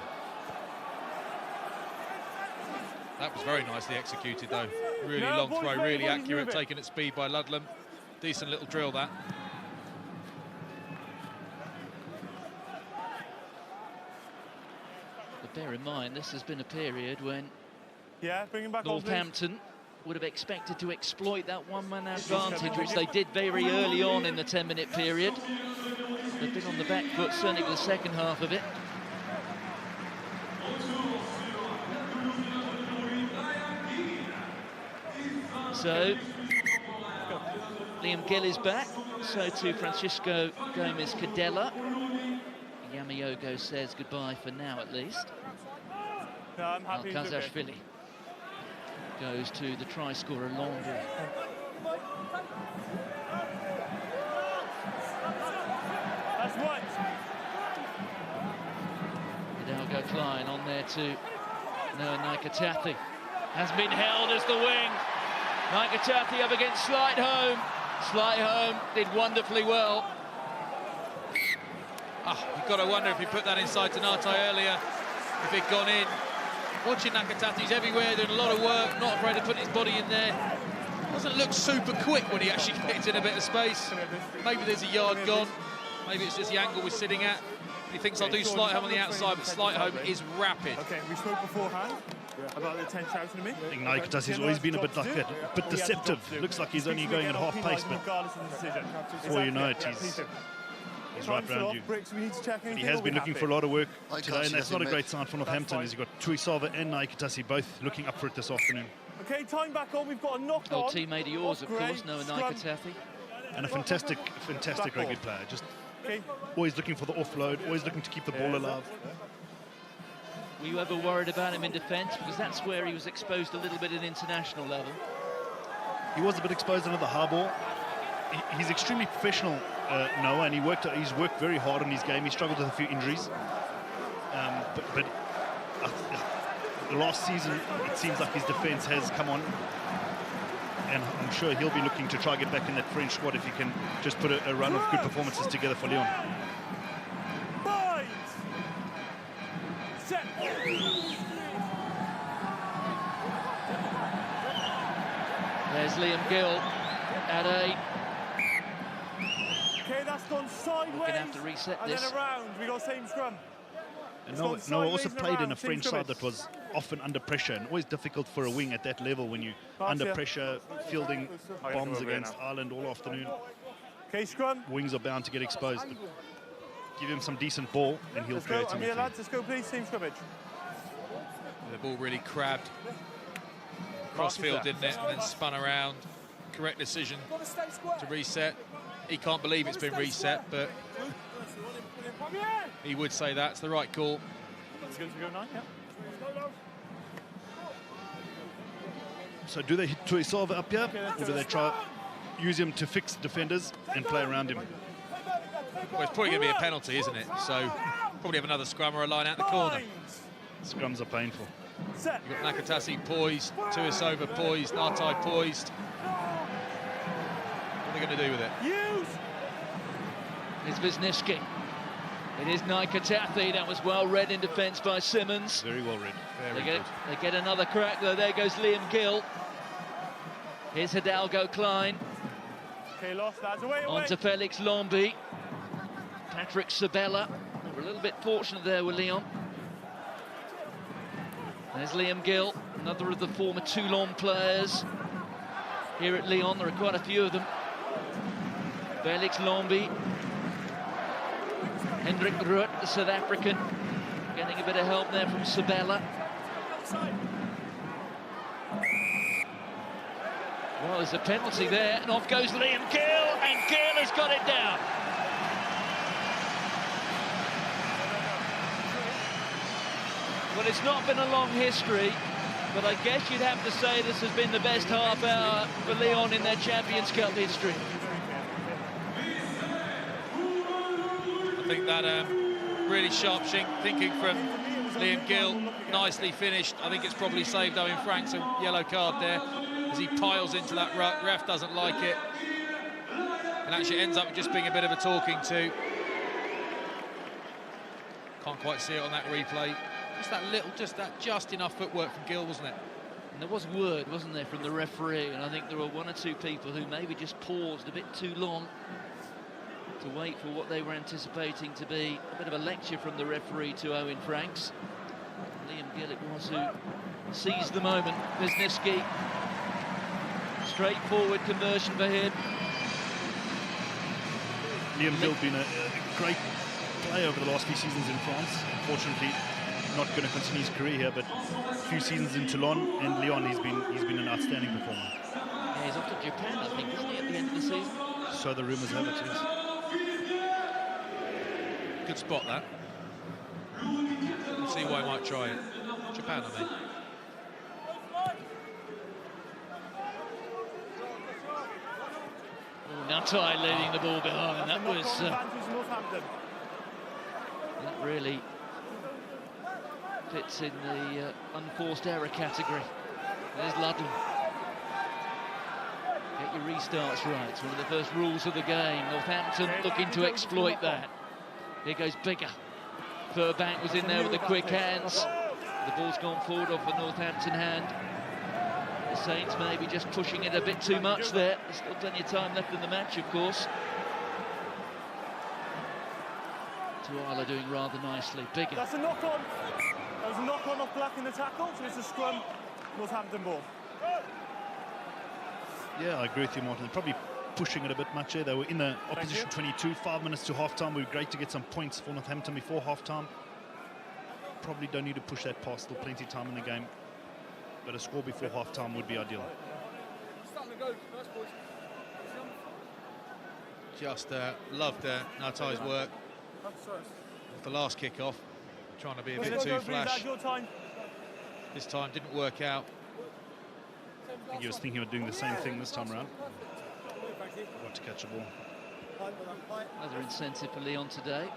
C: That was very nicely executed, though. Really long throw, really accurate, taken at speed by Ludlam. Decent little drill, that.
A: But bear in mind, this has been a period when
E: Bring him back
A: Northampton would have expected to exploit that one-man advantage, which they did very early on in the 10-minute period. They've been on the back foot, certainly for the second half of it. So, Liam Gill is back, so too Francisco Gomez-Cadella. Yamayogo says goodbye for now, at least.
E: No, I'm happy.
A: Al-Kazashvili goes to the try scorer, Lomby.
E: That's one.
A: Hidalgo Klein on there to Noah Naikatathi. Has been held as the wing. Naikatathi up against Slightholme. Slightholme did wonderfully well.
C: You've got to wonder if he put that inside to Nartai earlier, if it'd gone in. Watching Nakatati, he's everywhere, doing a lot of work, not afraid to put his body in there. Doesn't look super quick when he actually gets in a bit of space. Maybe there's a yard gone. Maybe it's just the angle we're sitting at. He thinks I'll do Slightholme on the outside, but Slightholme is rapid.
E: Okay, we spoke beforehand about the 10 shouting to me.
B: I think Naikatassi's always been a bit like that, a bit deceptive. Looks like he's only going at half pace, but before you know it, he's right around you. He has been looking for a lot of work today, and that's not a great sign for Northampton. He's got Tuisava and Naikatasi both looking up for it this afternoon.
E: Okay, time back on. We've got a knock on.
A: Old teammate of yours, of course, Noah Naikatathi.
B: And a fantastic rugby player. Just
E: Okay.
B: Always looking for the offload, always looking to keep the ball alive.
A: Were you ever worried about him in defence? Because that's where he was exposed a little bit at international level.
B: He was a bit exposed under the high ball. He's extremely professional, Noah, and he's worked very hard on his game. He struggled with a few injuries. But the last season, it seems like his defence has come on. And I'm sure he'll be looking to try and get back in that French squad if he can just put a run of good performances together for Lyon.
E: Set.
A: There's Liam Gill at 8.
E: Okay, that's gone sideways.
A: We're going to have to reset
E: and
A: this.
E: then around. We got same scrum.
B: And Noah also played in a French side that was often under pressure, and always difficult for a wing at that level when you're under pressure, fielding bombs against Ireland all afternoon.
E: Okay, scrum.
B: Wings are bound to get exposed. But give him some decent ball, and he'll
E: Let's
B: create
E: go.
B: some.
E: I'm here, lads. Let's go, please. Team scrimmage.
C: The ball really crabbed. Crossfield didn't it, and then spun around. Correct decision to reset. He can't believe it's been reset, but he would say that's the right call.
E: That's good to go 9, yeah.
B: So do they hit Tuisova up here, or do they try use him to fix defenders and play around him?
C: Well, it's probably going to be a penalty, isn't it? So probably have another scrum or a line out the corner.
B: Scrums are painful.
E: Set.
C: You've got Nakatasi poised, Tuisova poised, Nartai poised. What are they going to do with it?
E: Use.
A: It's Wisniewski. It is Nakatasi. That was well read in defence by Simmons.
B: Very well read.
A: They get another crack though. There goes Liam Gill. Here's Hidalgo Klein.
E: Okay, lost, lads. Away, away.
A: On to Felix Lombi. Patrick Sabella. We're a little bit fortunate there with Lyon. There's Liam Gill, another of the former Toulon players here at Lyon. There are quite a few of them. Felix Lombi. Hendrik Ruud, the South African, getting a bit of help there from Sabella. Well, there's a penalty there, and off goes Liam Gill, and Gill has got it down. Well, it's not been a long history, but I guess you'd have to say this has been the best half hour for Lyon in their Champions Cup history.
C: I think that really sharp thinking from Liam Gill, nicely finished. I think it's probably saved Owen Franks a yellow card there as he piles into that ruck. Ref doesn't like it, and actually ends up just being a bit of a talking to. Can't quite see it on that replay. Just that little, just enough footwork from Gill, wasn't it?
A: And there was word, wasn't there, from the referee, and I think there were one or two people who maybe just paused a bit too long to wait for what they were anticipating to be a bit of a lecture from the referee to Owen Franks. Liam Gill it was who seized the moment. Wisniewski, straightforward conversion for him.
B: Liam Gill been a great player over the last few seasons in France. Unfortunately, not going to continue his career here, but a few seasons in Toulon and Lyon, he's been an outstanding performer.
A: Yeah, he's off to Japan, I think, isn't he, at the end of the season?
B: So the rumours have it, yes.
C: Good spot, that. Let's see why he might try it. Japan, I mean.
A: Natai leading the ball behind. That was that really fits in the unforced error category. There's Ludlam. Get your restarts right. It's one of the first rules of the game. Northampton looking to exploit that. Here goes Bigger. Furbank was in there with the quick hands. The ball's gone forward off a Northampton hand. The Saints maybe just pushing it a bit too much there. There's still plenty of time left in the match, of course. Tuala doing rather nicely. Bigger.
E: That's a knock-on. That was a knock-on off Black in the tackle, so it's a scrum, Northampton ball.
B: Yeah, I agree with you, Martin. They're probably pushing it a bit much here. They were in the opposition 22, 5 minutes to half-time. We were great to get some points for Northampton before half-time. Probably don't need to push that past. Still plenty of time in the game. But a score before half-time would be ideal.
C: Just loved Natai's work. The last kick-off, trying to be a bit too flash. This time didn't work out.
B: I think he was thinking of doing the same thing this time around. Got to catch a ball.
A: Another incentive for Lyon today.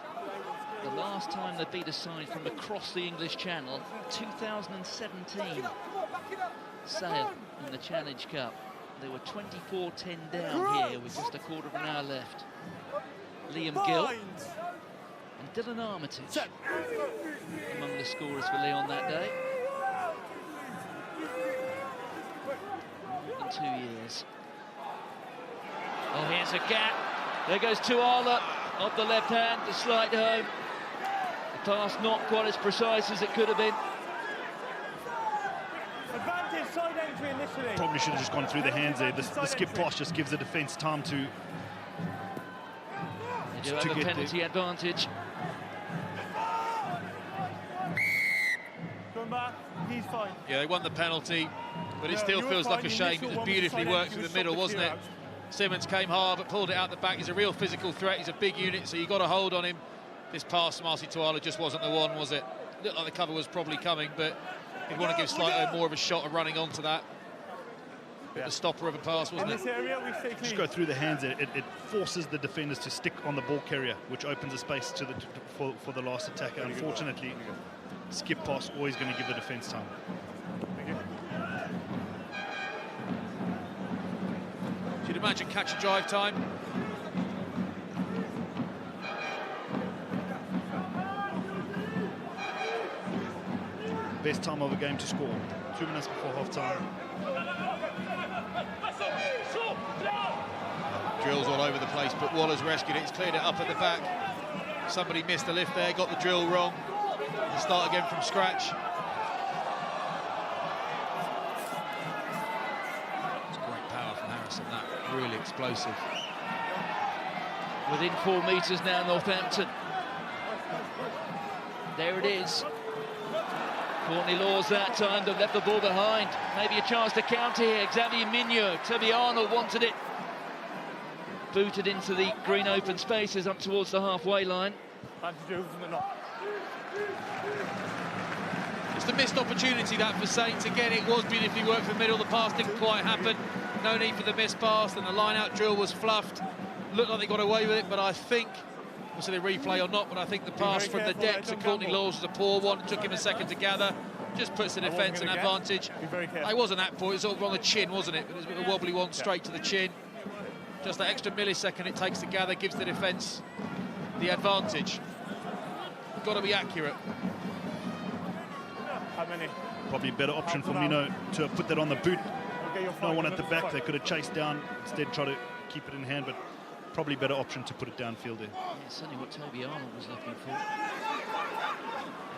A: The last time they beat a side from across the English Channel, 2017. Sale in the Challenge Cup. They were 24-10 down here with just a quarter of an hour left. Liam Gill and Dylan Armitage among the scorers for Lyon that day. In 2 years. Oh, here's a gap. There goes Tuala off the left hand to slide home. The pass not quite as precise as it could have been.
E: Advantage side entry initially.
B: Probably should have just gone through the hands there. The skip pass just gives the defence time to
A: They do have a penalty advantage.
E: Going back, he's fine.
C: Yeah, they won the penalty, but it still feels like a shame. It was beautifully worked through the middle, wasn't it? Simmons came hard, but pulled it out the back. He's a real physical threat. He's a big unit, so you've got to hold on him. This pass to Marcy Tuala just wasn't the one, was it? Looked like the cover was probably coming, but you'd want to give Sligo more of a shot of running onto that. Bit of a stopper of a pass, wasn't
E: In
C: it?
E: this area, we stay clean.
B: just go through the hands. It forces the defenders to stick on the ball carrier, which opens a space to for the last attacker. Unfortunately, skip pass always going to give the defence time.
C: You'd imagine catch and drive time.
B: Best time of a game to score. 2 minutes before half-time.
C: Drills all over the place, but Waller's rescued it. He's cleared it up at the back. Somebody missed the lift there, got the drill wrong. He'll start again from scratch. It's great power from Harrison, that really explosive.
A: Within 4 metres now, Northampton. There it is. Courtney Laws that time, they've left the ball behind. Maybe a chance to counter here. Xavier Mignot, Toby Arnold wanted it. Booted into the green open spaces up towards the halfway line.
C: It's the missed opportunity that for Saints. Again, it was beautifully worked for the middle. The pass didn't quite happen. No need for the missed pass, and the line-out drill was fluffed. Looked like they got away with it, but I think, we'll see the replay or not, but I think the pass from the depths of Courtney Laws was a poor one. It took him a second to gather. Just puts the defence in advantage. It wasn't that poor, it was sort of on the chin, wasn't it? It was a bit of a wobbly one straight to the chin. Just that extra millisecond it takes to gather gives the defence the advantage. Got to be accurate.
E: How many?
B: Probably a better option for Mino to have put that on the boot. No one at the back. They could have chased down, instead try to keep it in hand, but probably better option to put it downfield there.
A: Yeah, certainly what Toby Arnold was looking for.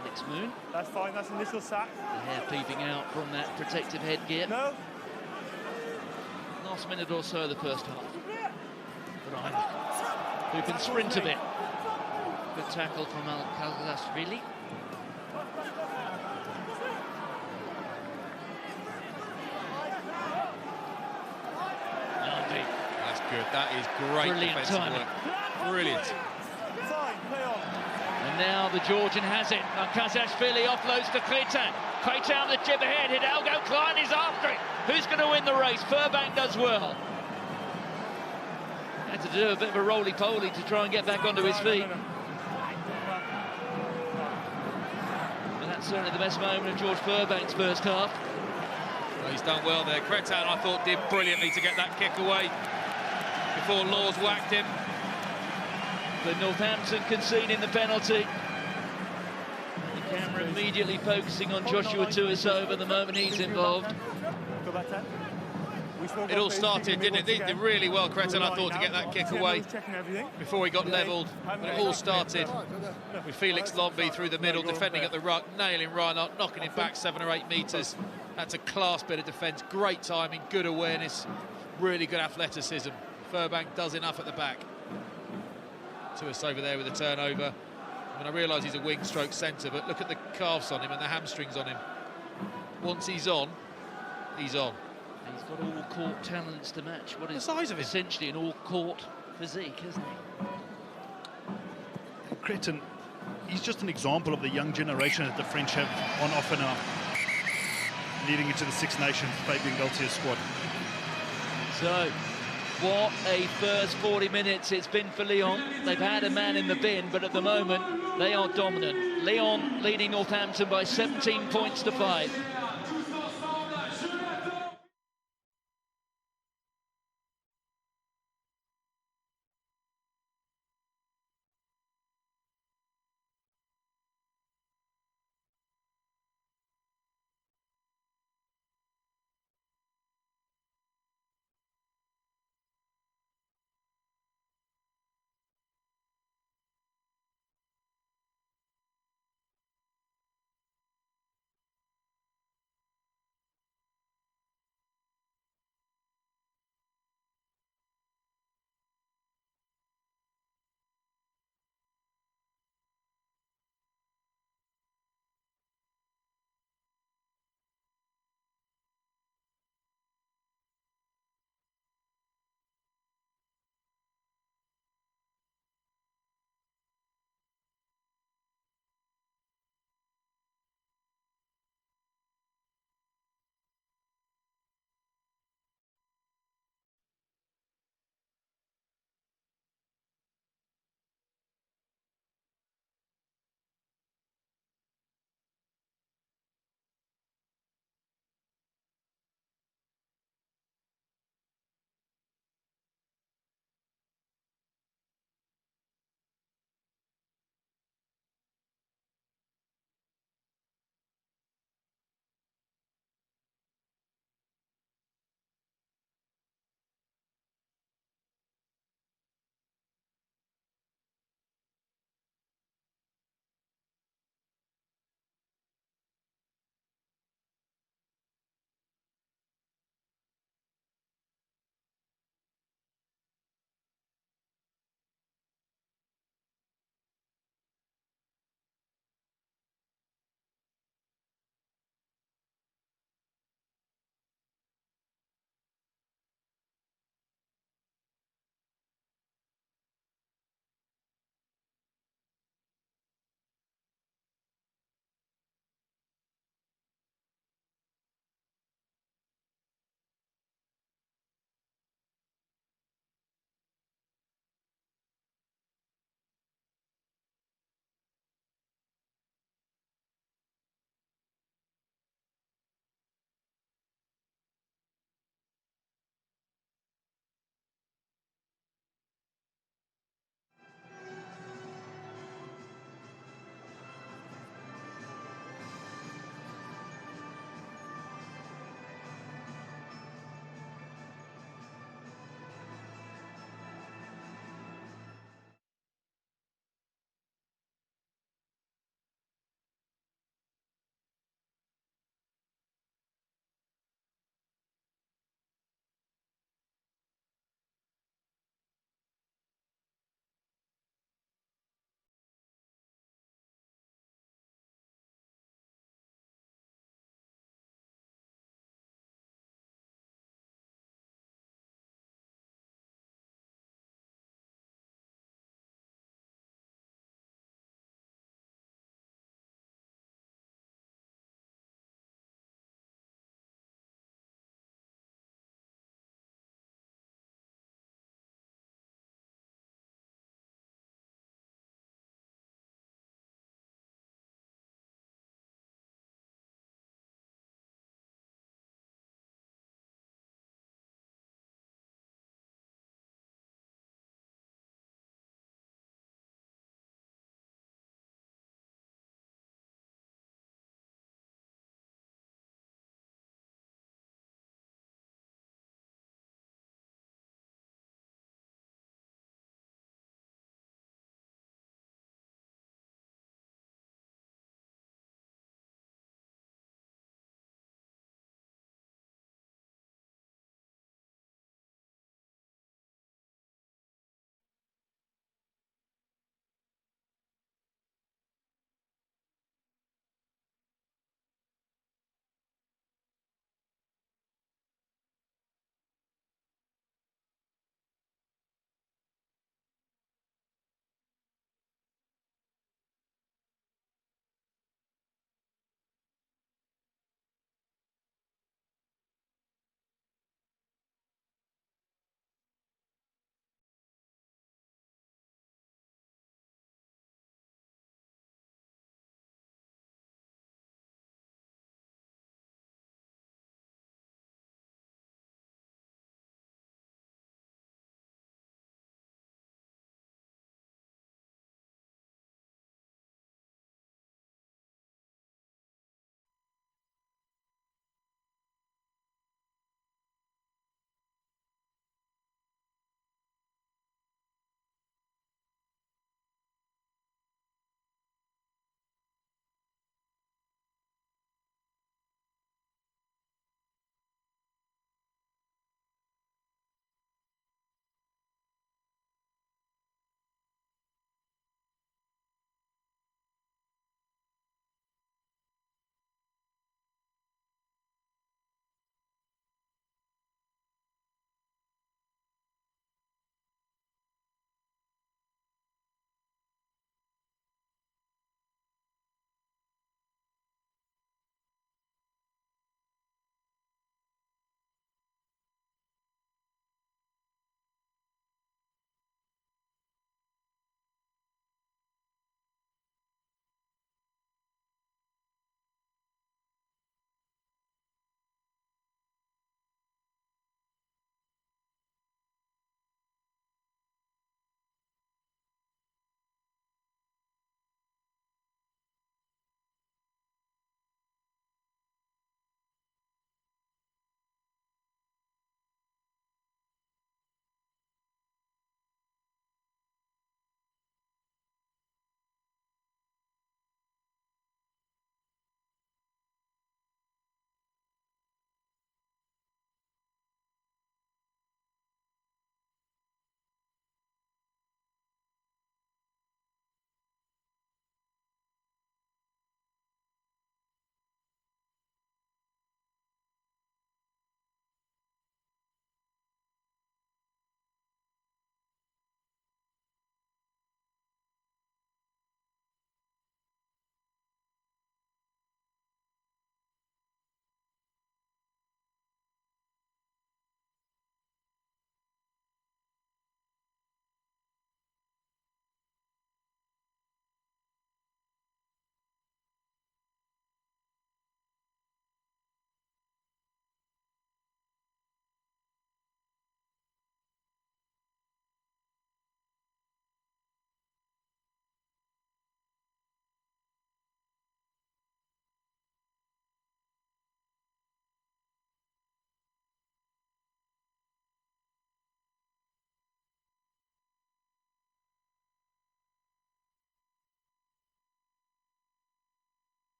A: Alex Moon.
E: That's fine, that's initial sack.
A: The hair peeping out from that protective headgear.
E: No.
A: Last minute or so of the first half. Ryan, who can sprint a bit. Good tackle from Al-Khazashvili.
C: That's good. That is great defensive work. Brilliant.
E: Fine, play on.
A: And now the Georgian has it. Al-Khazashvili offloads to Cretin. Cretin on the jib ahead. Hidalgo Klein is after it. Who's going to win the race? Furbank does well. Had to do a bit of a roly-poly to try and get back onto his feet. But that's certainly the best moment of George Furbank's first half.
C: Well, he's done well there. Cretin, I thought, did brilliantly to get that kick away before Laws whacked him.
A: But Northampton conceding the penalty. The camera immediately focusing on Joshua Tuisova the moment he's involved.
E: Go back 10.
C: It all started, didn't it? They did really well, Cretin, I thought, to get that kick away before he got levelled. But it all started with Felix Lombi through the middle, defending at the ruck, nailing Reinhardt, knocking him back 7 or 8 metres. That's a class bit of defence, great timing, good awareness, really good athleticism. Furbank does enough at the back. Tuisova there with a turnover. I mean, I realise he's a wing stroke centre, but look at the calves on him and the hamstrings on him. Once he's on, he's on.
A: He's got all-court talents to match what is
C: the size of him.
A: essentially an all-court physique, isn't he?
B: Cretin, he's just an example of the young generation that the French have on offer now, leading into the Six Nations, Fabien Galtier's squad.
A: So, what a first 40 minutes it's been for Lyon. They've had a man in the bin, but at the moment, they are dominant. Lyon leading Northampton by 17 points to 5.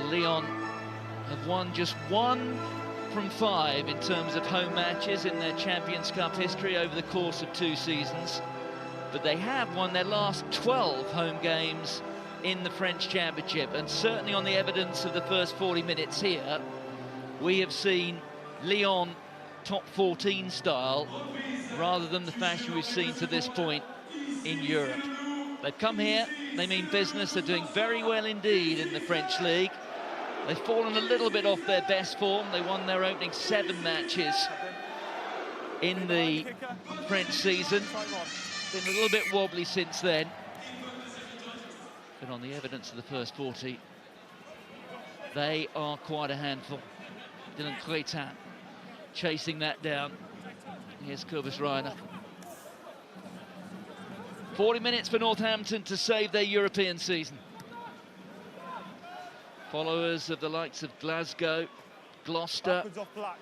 A: Well, Lyon have won just 1 from 5 in terms of home matches in their Champions Cup history over the course of 2 seasons. But they have won their last 12 home games in the French Championship. And certainly on the evidence of the first 40 minutes here, we have seen Lyon top 14 style rather than the fashion we've seen to this point in Europe. They've come here, they mean business, they're doing very well indeed in the French league. They've fallen a little bit off their best form. They won their opening 7 matches in the French season. Been a little bit wobbly since then. But on the evidence of the first 40, they are quite a handful. Dylan Cretin chasing that down. Here's Kobus Reiner. 40 minutes for Northampton to save their European season. Followers of the likes of Glasgow, Gloucester,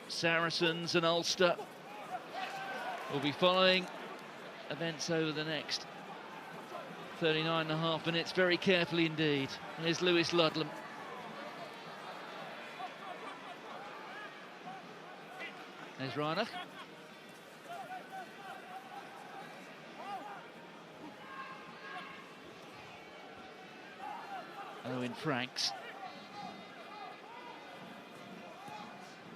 A: Saracens and Ulster will be following events over the next 39.5 minutes very carefully indeed. Here's Lewis Ludlam. There's Reiner. Owen Franks.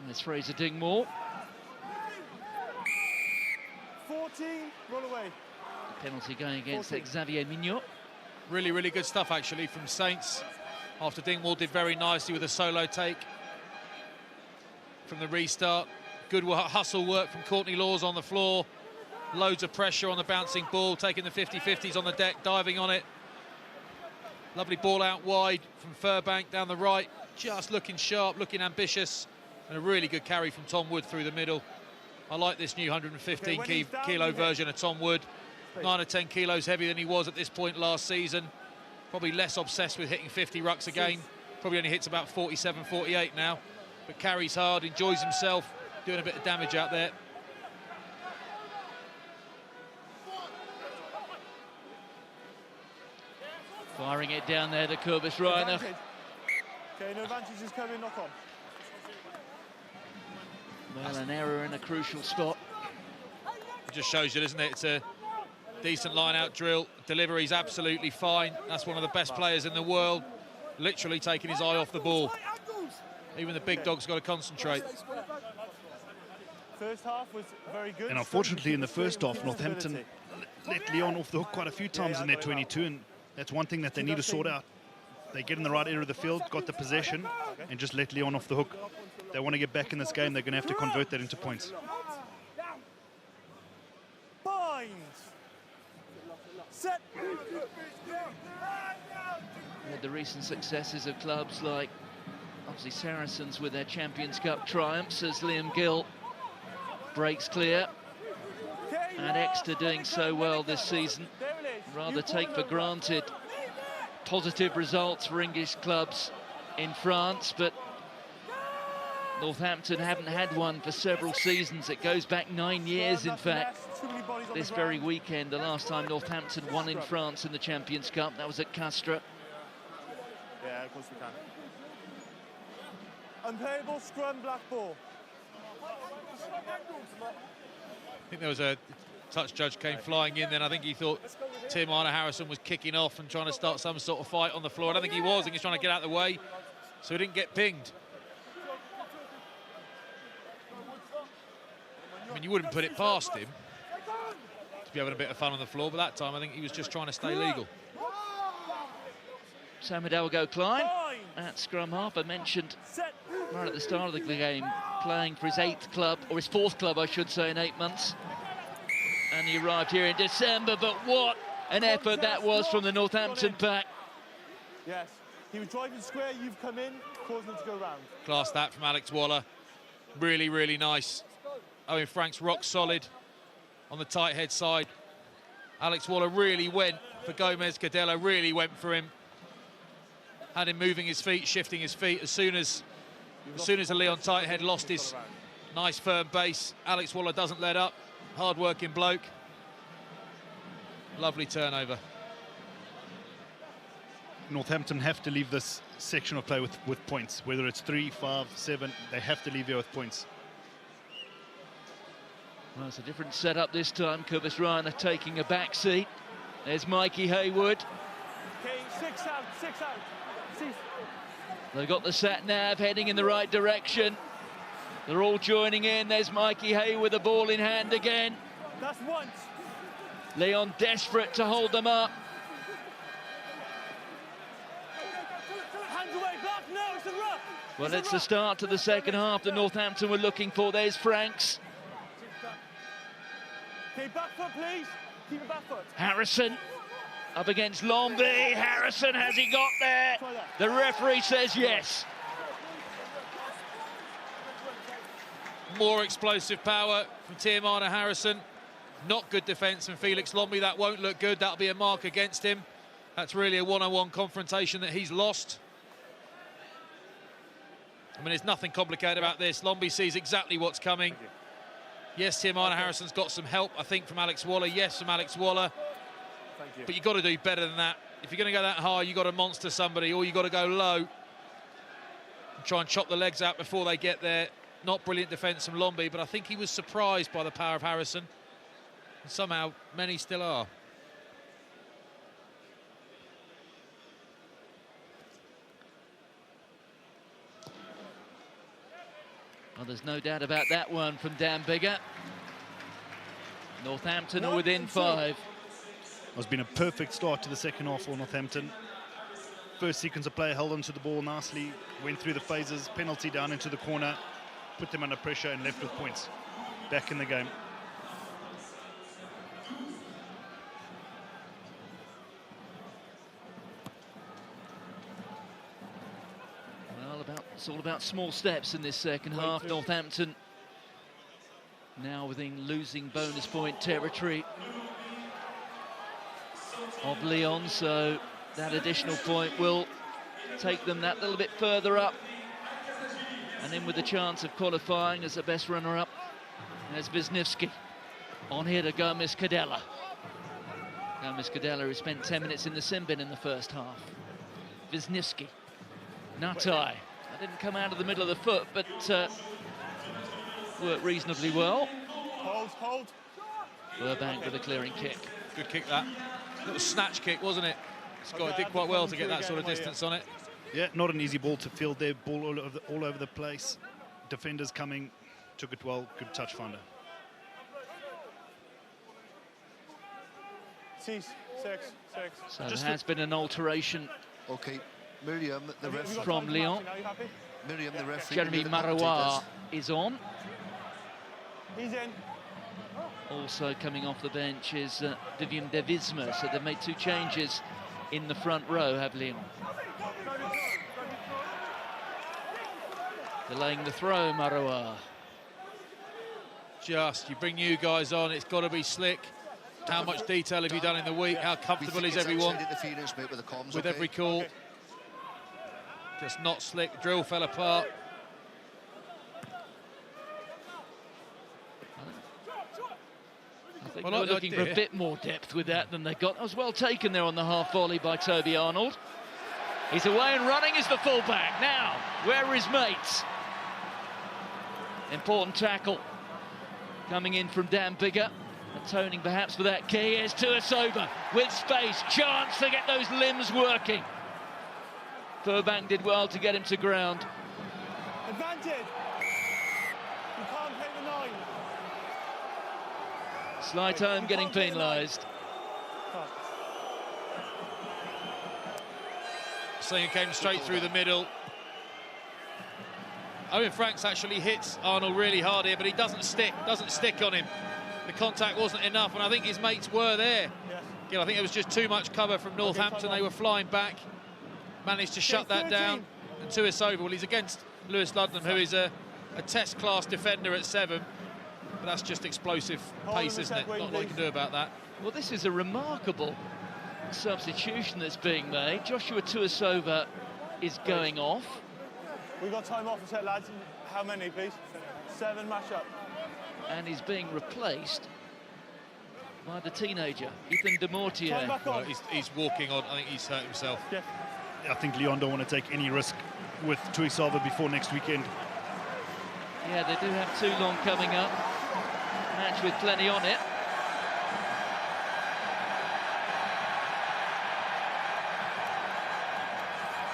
A: There's Fraser Dingmore.
E: 14, roll away.
A: Penalty going against Xavier Mignot.
C: Really, really good stuff actually from Saints. After Dingwall did very nicely with a solo take from the restart. Good hustle work from Courtney Laws on the floor. Loads of pressure on the bouncing ball, taking the 50-50s on the deck, diving on it. Lovely ball out wide from Furbank down the right. Just looking sharp, looking ambitious. And a really good carry from Tom Wood through the middle. I like this new 115 kilo version of Tom Wood. 9 or 10 kilos heavier than he was at this point last season. Probably less obsessed with hitting 50 rucks again. Probably only hits about 47, 48 now. But carries hard, enjoys himself, doing a bit of damage out there.
A: Firing it down there to Kobus Reiner.
E: Okay, no advantages coming, knock on.
A: Well, an error in a crucial spot.
C: It just shows you, doesn't it? It's a decent line-out drill. Delivery's absolutely fine. That's one of the best players in the world. Literally taking his eye off the ball. Even the big dog's got to concentrate.
E: First half was very good.
B: And unfortunately, in the first half, Northampton let Lyon off the hook quite a few times in their 22, and that's one thing that they need to sort out. They get in the right area of the field, got the possession, and just let Lyon off the hook. They want to get back in this game, they're going to have to convert that into points.
E: Bind. Set.
A: With the recent successes of clubs like, obviously, Saracens with their Champions Cup triumphs as Liam Gill breaks clear. And Exeter doing so well this season. Rather take for granted positive results for English clubs in France, but Northampton haven't had one for several seasons. It goes back 9 years, in fact. This very weekend, the last time Northampton won in France in the Champions Cup, that was at Castres.
E: Yeah, of course we can. Unplayable scrum, black ball.
C: I think there was a touch judge came flying in then. I think he thought Tim Arner-Harrison was kicking off and trying to start some sort of fight on the floor. I don't think he was. I think he's trying to get out of the way so he didn't get pinged. I mean, you wouldn't put it past him to be having a bit of fun on the floor, but that time I think he was just trying to stay legal.
A: Sam Hidalgo-Klein at scrum half. I mentioned right at the start of the game, playing for his 8th club, or his 4th club, I should say, in 8 months. And he arrived here in December, but what an effort that was from the Northampton pack.
E: Yes, he was driving square, you've come in, causing him to go round.
C: Class that from Alex Waller. Really, really nice. Owen Franks rock solid on the tight head side. Alex Waller really went for Gomez. Cadella really went for him. Had him moving his feet, shifting his feet. As soon as the Lyon tight head lost his nice firm base, Alex Waller doesn't let up. Hard-working bloke. Lovely turnover.
B: Northampton have to leave this section of play with points. Whether it's 3, 5, 7, they have to leave here with points.
A: Well, it's a different setup this time. Curvis Ryan are taking a back seat. There's Mikey Hayward.
E: Okay, 6 out, 6 out. Cease.
A: They've got the sat-nav heading in the right direction. They're all joining in. There's Mikey Hayward, the ball in hand again.
E: That's once.
A: Lyon desperate to hold them up.
E: Hands away, back. No, it's a ruck.
A: Well, it's the start to the second half that Northampton were looking for. There's Franks.
E: Okay, back foot, please. Keep it back foot.
A: Harrison up against Lombi. Harrison, has he got there? The referee says yes.
C: More explosive power from Tiamana Harrison. Not good defence from Felix Lombi. That won't look good. That'll be a mark against him. That's really a one-on-one confrontation that he's lost. I mean, there's nothing complicated about this. Lombi sees exactly what's coming. Yes, Tiamana Harrison's got some help, I think, from Alex Waller. Yes, from Alex Waller.
E: Thank you.
C: But you've got to do better than that. If you're going to go that high, you've got to monster somebody, or you've got to go low and try and chop the legs out before they get there. Not brilliant defence from Lombi, but I think he was surprised by the power of Harrison. And somehow, many still are.
A: Well, there's no doubt about that one from Dan Bigger. Northampton are within 5.
B: It's been a perfect start to the second half for Northampton. First sequence of play, held onto the ball nicely, went through the phases, penalty down into the corner, put them under pressure and left with points. Back in the game.
A: Well, it's all about small steps in this second half. Northampton now within losing bonus point territory of Lyon, so that additional point will take them that little bit further up and in with a chance of qualifying as the best runner-up. There's Wisniewski on here to Gomez Cadella. Gomez Cadella, who spent 10 minutes in the sin bin in the first half. Wisniewski, Natai. That didn't come out of the middle of the foot, but worked reasonably well.
E: Hold.
A: Burbank with a clearing kick.
C: Good kick, that. Little snatch kick, wasn't it? Scott did quite well to get that sort of distance on it.
B: Yeah, not an easy ball to field there. Ball all over the place. Defenders coming, took it well. Good touch finder.
E: Cease. 6.
A: So there has been an alteration
D: Okay, Miriam, the referee.
A: from Lyon.
D: Miriam, the referee.
A: Jeremy Marois is on.
E: He's in.
A: Also coming off the bench is Vivian De Visma, so they've made 2 changes in the front row, have Lyon. Delaying the throw, Marois.
C: You bring new guys on, it's got to be slick. How much detail have you done in the week? How comfortable is everyone with every call? Okay. Just not slick, drill fell apart.
A: I think we're looking for a bit more depth with that than they got. That was well taken there on the half volley by Toby Arnold. He's away and running as the fullback. Now, where are his mates? Important tackle coming in from Dan Bigger. Atoning perhaps for that key. Here's Tuasova with space. Chance to get those limbs working. Burbank did well to get him to ground.
E: Advantage. You can't play the 9.
A: Slight home getting penalised.
C: Slinger came straight through the middle. Owen Franks actually hits Arnold really hard here, but he doesn't stick on him. The contact wasn't enough, and I think his mates were there. Yes. Again, I think it was just too much cover from Northampton. They were flying back, managed to shut that down. And Tuasova, well, he's against Lewis Ludlam, who is a test-class defender at 7. But that's just explosive pace, isn't it? Not a lot you can do about that.
A: Well, this is a remarkable substitution that's being made. Joshua Tuasova is going off.
E: We've got time off a set, lads. How many, please? 7 match-up.
A: And he's being replaced by the teenager, Ethan de Mortier.
C: Well, he's walking on. I think he's hurt himself.
E: Yeah.
B: I think Lyon don't want to take any risk with Tuisava before next weekend.
A: Yeah, they do have Toulon coming up. Match with plenty on it.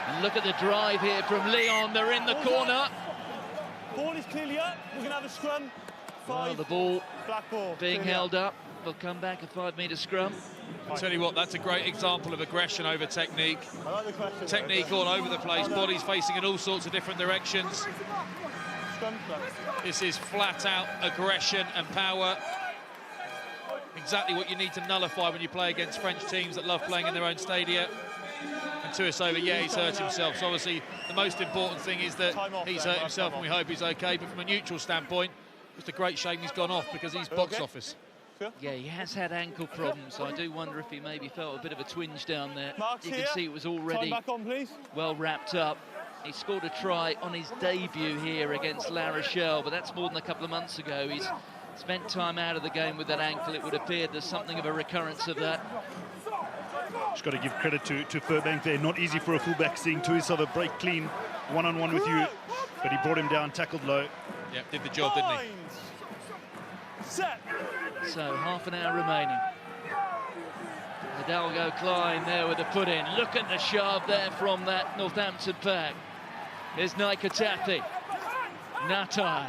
A: And look at the drive here from Lyon. They're in the corner.
E: Ball is clearly up. We're going to have a scrum.
A: Well, the ball
E: Black ball.
A: being held up. They'll come back, a 5-metre scrum.
C: I'll tell you what, that's a great example of aggression over technique.
E: I like the question.
C: Technique all over the place, bodies facing in all sorts of different directions.
E: Scrum club.
C: This is flat-out aggression and power. Exactly what you need to nullify when you play against French teams that love playing in their own stadia. And Tuisava, yeah, he's hurt himself. So obviously, the most important thing is that he's hurt himself, and we hope he's okay. But from a neutral standpoint, it's a great shame he's gone off because he's box office.
A: Yeah, he has had ankle problems, so I do wonder if he maybe felt a bit of a twinge down there.
E: Mark's
A: You can
E: here.
A: see it was already
E: Back on, please.
A: well wrapped up. He scored a try on his debut here against La Rochelle, but that's more than a couple of months ago. He's spent time out of the game with that ankle. It would appear there's something of a recurrence of that.
B: Just got to give credit to Furbank there. Not easy for a fullback seeing Tuisava break clean, one-on-one with you, but he brought him down, tackled low.
C: Yeah, did the job, didn't he?
E: Set.
A: So half an hour remaining. Hidalgo Klein there with the put-in. Look at the shove there from that Northampton pack. Here's Naikatapi. Natai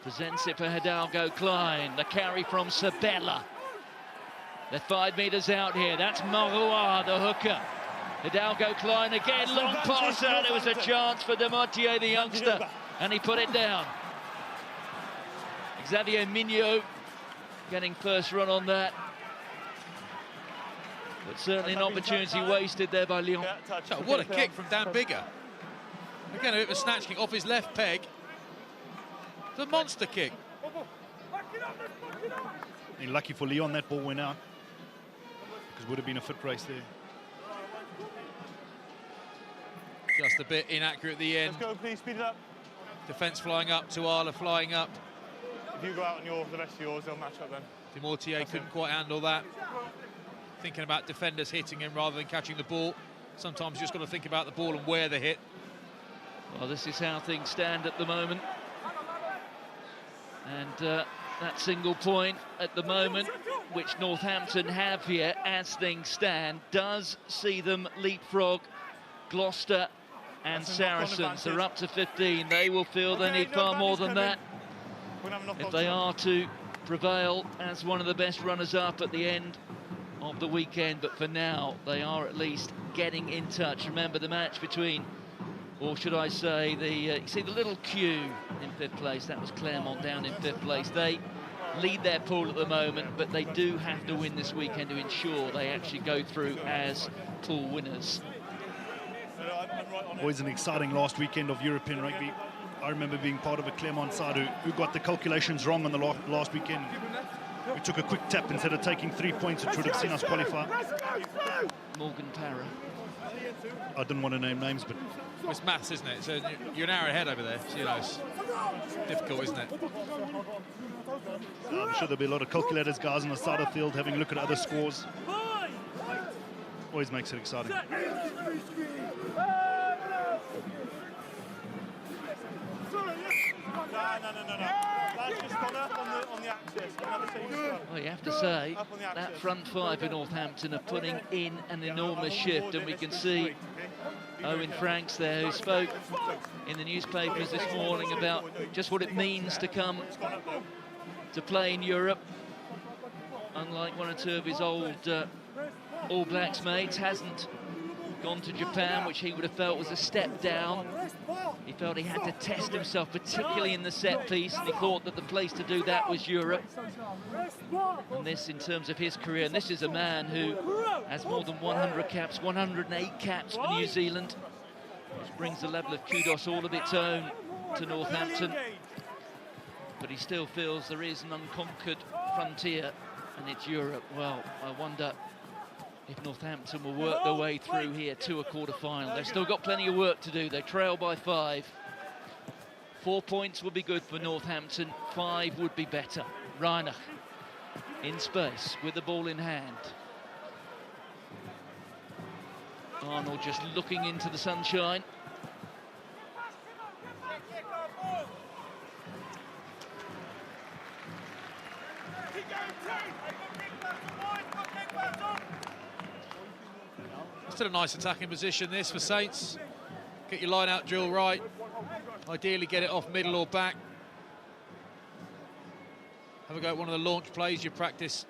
A: presents it for Hidalgo Klein. The carry from Sabella. They're 5 metres out here. That's Marois, the hooker. Hidalgo Klein again, long pass out. It was a chance for Demotier, the youngster, and he put it down. Xavier Mignot getting first run on that. But certainly an opportunity wasted there by Lyon.
C: So what a kick from Dan Bigger. Again, a bit of a snatch kick off his left peg. It's a monster kick.
B: And lucky for Lyon, that ball went out, because it would have been a foot race there.
C: Just a bit inaccurate at the end.
E: Let's go, please. Speed it up.
C: Defence flying up, Tuala flying up.
E: If you go out on the rest of yours, they'll match up then.
C: Demortier couldn't quite handle that. Thinking about defenders hitting him rather than catching the ball. Sometimes you just got to think about the ball and where they hit.
A: Well, this is how things stand at the moment. And that single point at the moment, which Northampton have here as things stand, does see them leapfrog Gloucester and Saracens. They're up to 15. They will feel they need far more than that if they are to prevail as one of the best runners-up at the end of the weekend. But for now, they are at least getting in touch. Remember the match between, or should I say, you see the little Q in 5th place. That was Clermont down in 5th place. They lead their pool at the moment, but they do have to win this weekend to ensure they actually go through as pool winners.
B: Always an exciting last weekend of European rugby. I remember being part of a Clermont side who got the calculations wrong on the last weekend. We took a quick tap instead of taking 3 points, which would have seen us qualify.
A: Morgan Parra.
B: I didn't want to name names, but
C: It's maths, isn't it? So you're an hour ahead over there. So, you know, it's difficult, isn't it?
B: I'm sure there'll be a lot of calculators, guys on the side of the field having a look at other scores. Always makes it exciting.
E: No. That's just gone up on the axis.
A: Well, you have to say, that front 5 in Northampton are putting in an enormous shift, and we can see Owen Franks there, who spoke in the newspapers this morning about just what it means to come to play in Europe. Unlike one or two of his old All Blacks mates, hasn't gone to Japan, which he would have felt was a step down. He felt he had to test himself, particularly in the set piece, and he thought that the place to do that was Europe. And this, in terms of his career, and this is a man who has more than 100 caps, 108 caps for New Zealand, which brings a level of kudos all of its own to Northampton. But he still feels there is an unconquered frontier, and it's Europe. Well, I wonder if Northampton will work their way through here to a quarter-final. They've still got plenty of work to do. They trail by 5. 4 points would be good for Northampton. 5 would be better. Reinach in space with the ball in hand. Arnold just looking into the sunshine.
C: Still a nice attacking position this for Saints. Get your line out drill right. Ideally get it off middle or back. Have a go at one of the launch plays you practice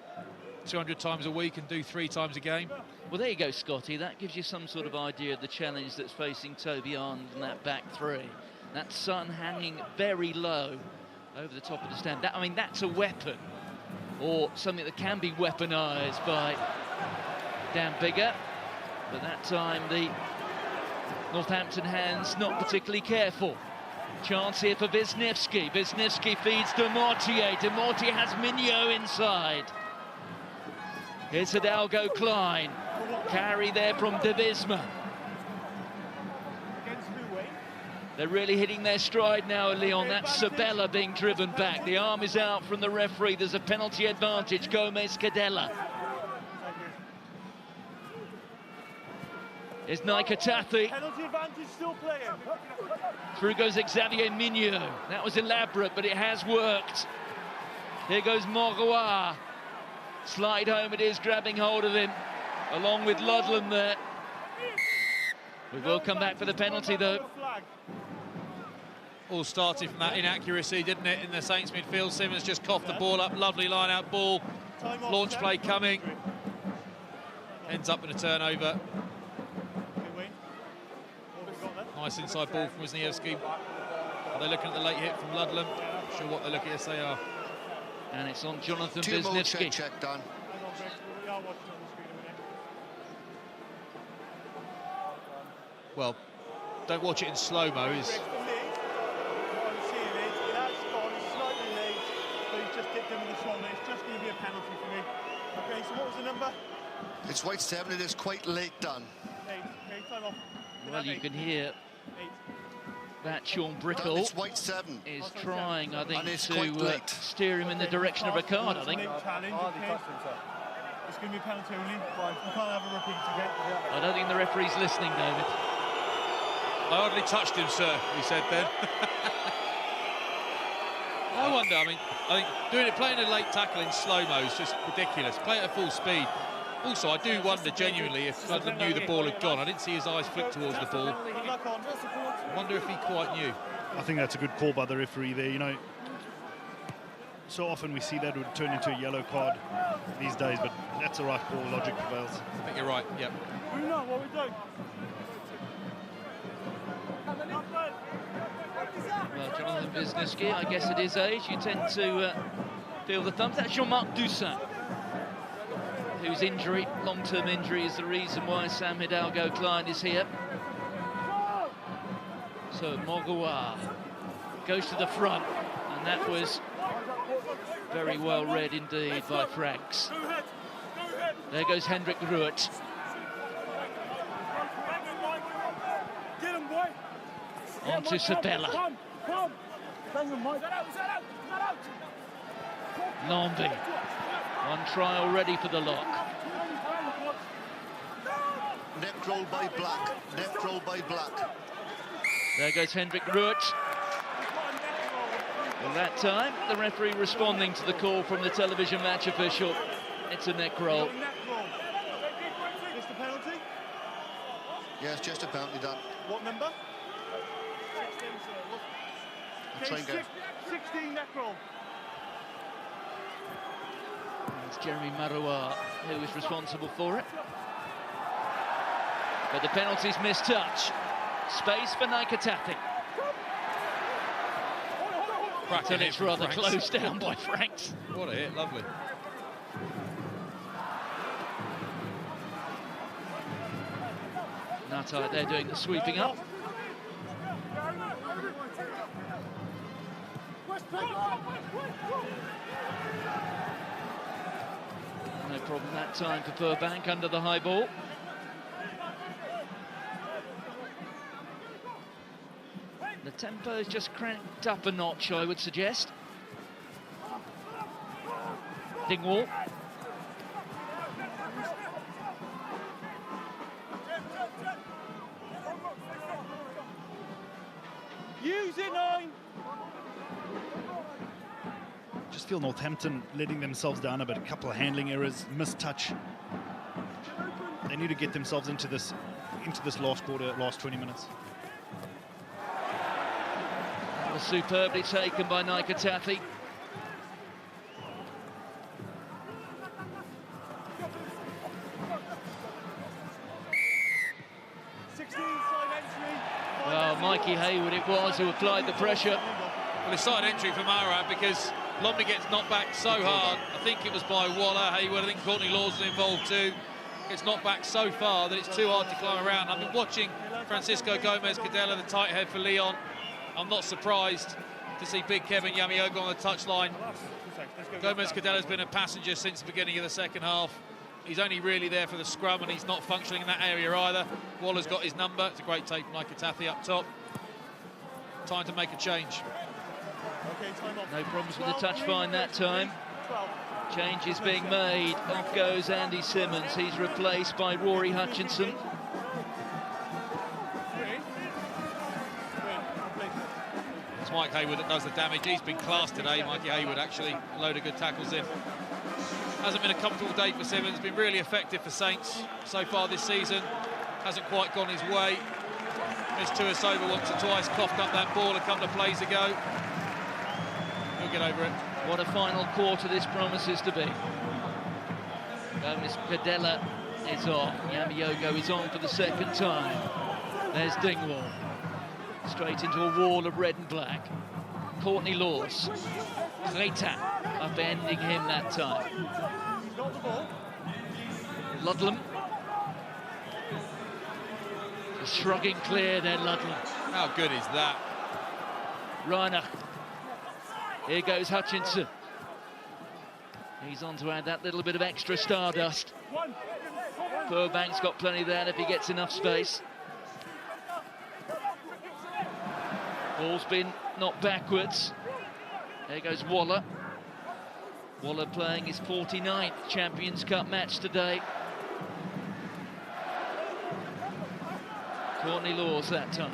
C: 200 times a week and do 3 times a game.
A: Well, there you go, Scotty. That gives you some sort of idea of the challenge that's facing Toby Arnold in that back three. That sun hanging very low over the top of the stand. I mean, that's a weapon, or something that can be weaponised by Dan Biggar. But that time, the Northampton hands not particularly careful. Chance here for Wisniewski. Wisniewski feeds de Mortier. De Mortier has Mignot inside. Here's Hidalgo Klein. Carry there from De Visma. They're really hitting their stride now at Lyon. That's Sabella being driven back. The arm is out from the referee. There's a penalty advantage. Gomez Cadella. Here's Naikatathi.
E: Penalty advantage still playing.
A: Through goes Xavier Mignot. That was elaborate, but it has worked. Here goes Morgoa. Slide home it is, grabbing hold of him, along with Ludlam there. We will come back for the penalty, though.
C: All started from that inaccuracy, didn't it, in the Saints midfield. Simmons just coughed the ball up. Lovely line-out ball. Launch play coming. Ends up in a turnover. Nice inside ball from Wisniewski. Are they looking at the late hit from Ludlam? Not sure what they're looking at, they are.
A: And it's on Jonathan
D: Two more
A: Wisniewski.
D: check done.
C: Well, don't watch it in slow-mo.
E: Okay, so what was the number?
D: It's white 7, it is quite late done.
E: 8. Okay, time off.
A: Well, you can hear
E: 8.
A: that Sean
D: Done,
A: Brickle
D: it's white 7.
A: is trying, I think,
D: And it's quite
A: to
D: late.
A: steer him in the direction of a card, I think.
E: Challenge, okay? It's going to be a penalty only. We can't have a repeat again.
A: I don't think the referee's listening, David.
C: I hardly touched him, sir, he said then. I wonder, I think playing a late tackle in slow-mo is just ridiculous. Play it at full speed. Also, I do wonder genuinely if Ludlam knew the ball had gone. I didn't see his eyes flick towards the ball. I wonder if he quite knew.
B: I think that's a good call by the referee there. You know, so often we see that would turn into a yellow card these days, but that's the right call. Logic prevails.
C: I think you're right, yep.
E: We know what we're doing.
A: Well, Jonathan Wisniewski, I guess at his age, you tend to feel the thumbs. That's Jean-Marc Doussain, whose injury, long-term injury, is the reason why Sam Hidalgo Klein is here. So Morgoa goes to the front, and that was very well read indeed by Franks. There goes Hendrik Ruert. On to Sabella. Lombi. One try already for the lock.
D: Neck roll by Black. Neck roll by Black.
A: There goes Hendrik Ruert. Well, that time, the referee responding to the call from the television match official. It's a neck roll.
E: Just a penalty?
D: Yes, just a penalty done.
E: What number?
D: Try and go.
E: 16 neck roll.
A: It's Jeremy Marois who is responsible for it. But the penalty's mistouch. Space for Naikatathi. And it's rather closed down by Franks.
C: What a hit, lovely.
A: Natai there doing the sweeping up. No problem that time for Burbank under the high ball. The tempo's just cranked up a notch, I would suggest. Dingwall.
E: Use it, 9.
B: Just feel Northampton letting themselves down a bit. A couple of handling errors, missed touch. They need to get themselves into this last quarter, last 20 minutes.
A: Well, superbly taken by Naikatathi. Well, Mikey Hayward it was who applied the pressure.
C: Well, it's side entry from Arad because Lombi gets knocked back so hard. I think it was by Waller, Hayward. I think Courtney Laws was involved too. Gets knocked back so far that it's too hard to climb around. I've been watching Francisco Gomez-Cadella, the tight head for Lyon. I'm not surprised to see big Kevin Yamiogo on the touchline. Gomez-Cadella's been a passenger since the beginning of the second half. He's only really there for the scrum, and he's not functioning in that area either. Waller's got his number. It's a great take from Naikatathi up top. Time to make a change.
A: No problems with the touch fine that time. Change is being made. Off goes Andy Simmons. He's replaced by Rory Hutchinson.
C: It's Mike Hayward that does the damage. He's been class today, Mikey Hayward, actually. A load of good tackles in. Hasn't been a comfortable day for Simmons. Been really effective for Saints so far this season. Hasn't quite gone his way. Missed Tuasova once or twice. Coughed up that ball a couple of plays ago. He'll get over it.
A: What a final quarter this promises to be. Gomez-Cadella is off. Yamiogo is on for the second time. There's Dingwall. Straight into a wall of red and black. Courtney Laws. Greta upending him that time. Ludlam. Just shrugging clear there, Ludlam.
C: How good is that?
A: Reinach. Here goes Hutchinson. He's on to add that little bit of extra stardust. Burbank's got plenty there if he gets enough space. Ball's been knocked backwards. There goes Waller. Waller playing his 49th Champions Cup match today. Courtney Laws that time.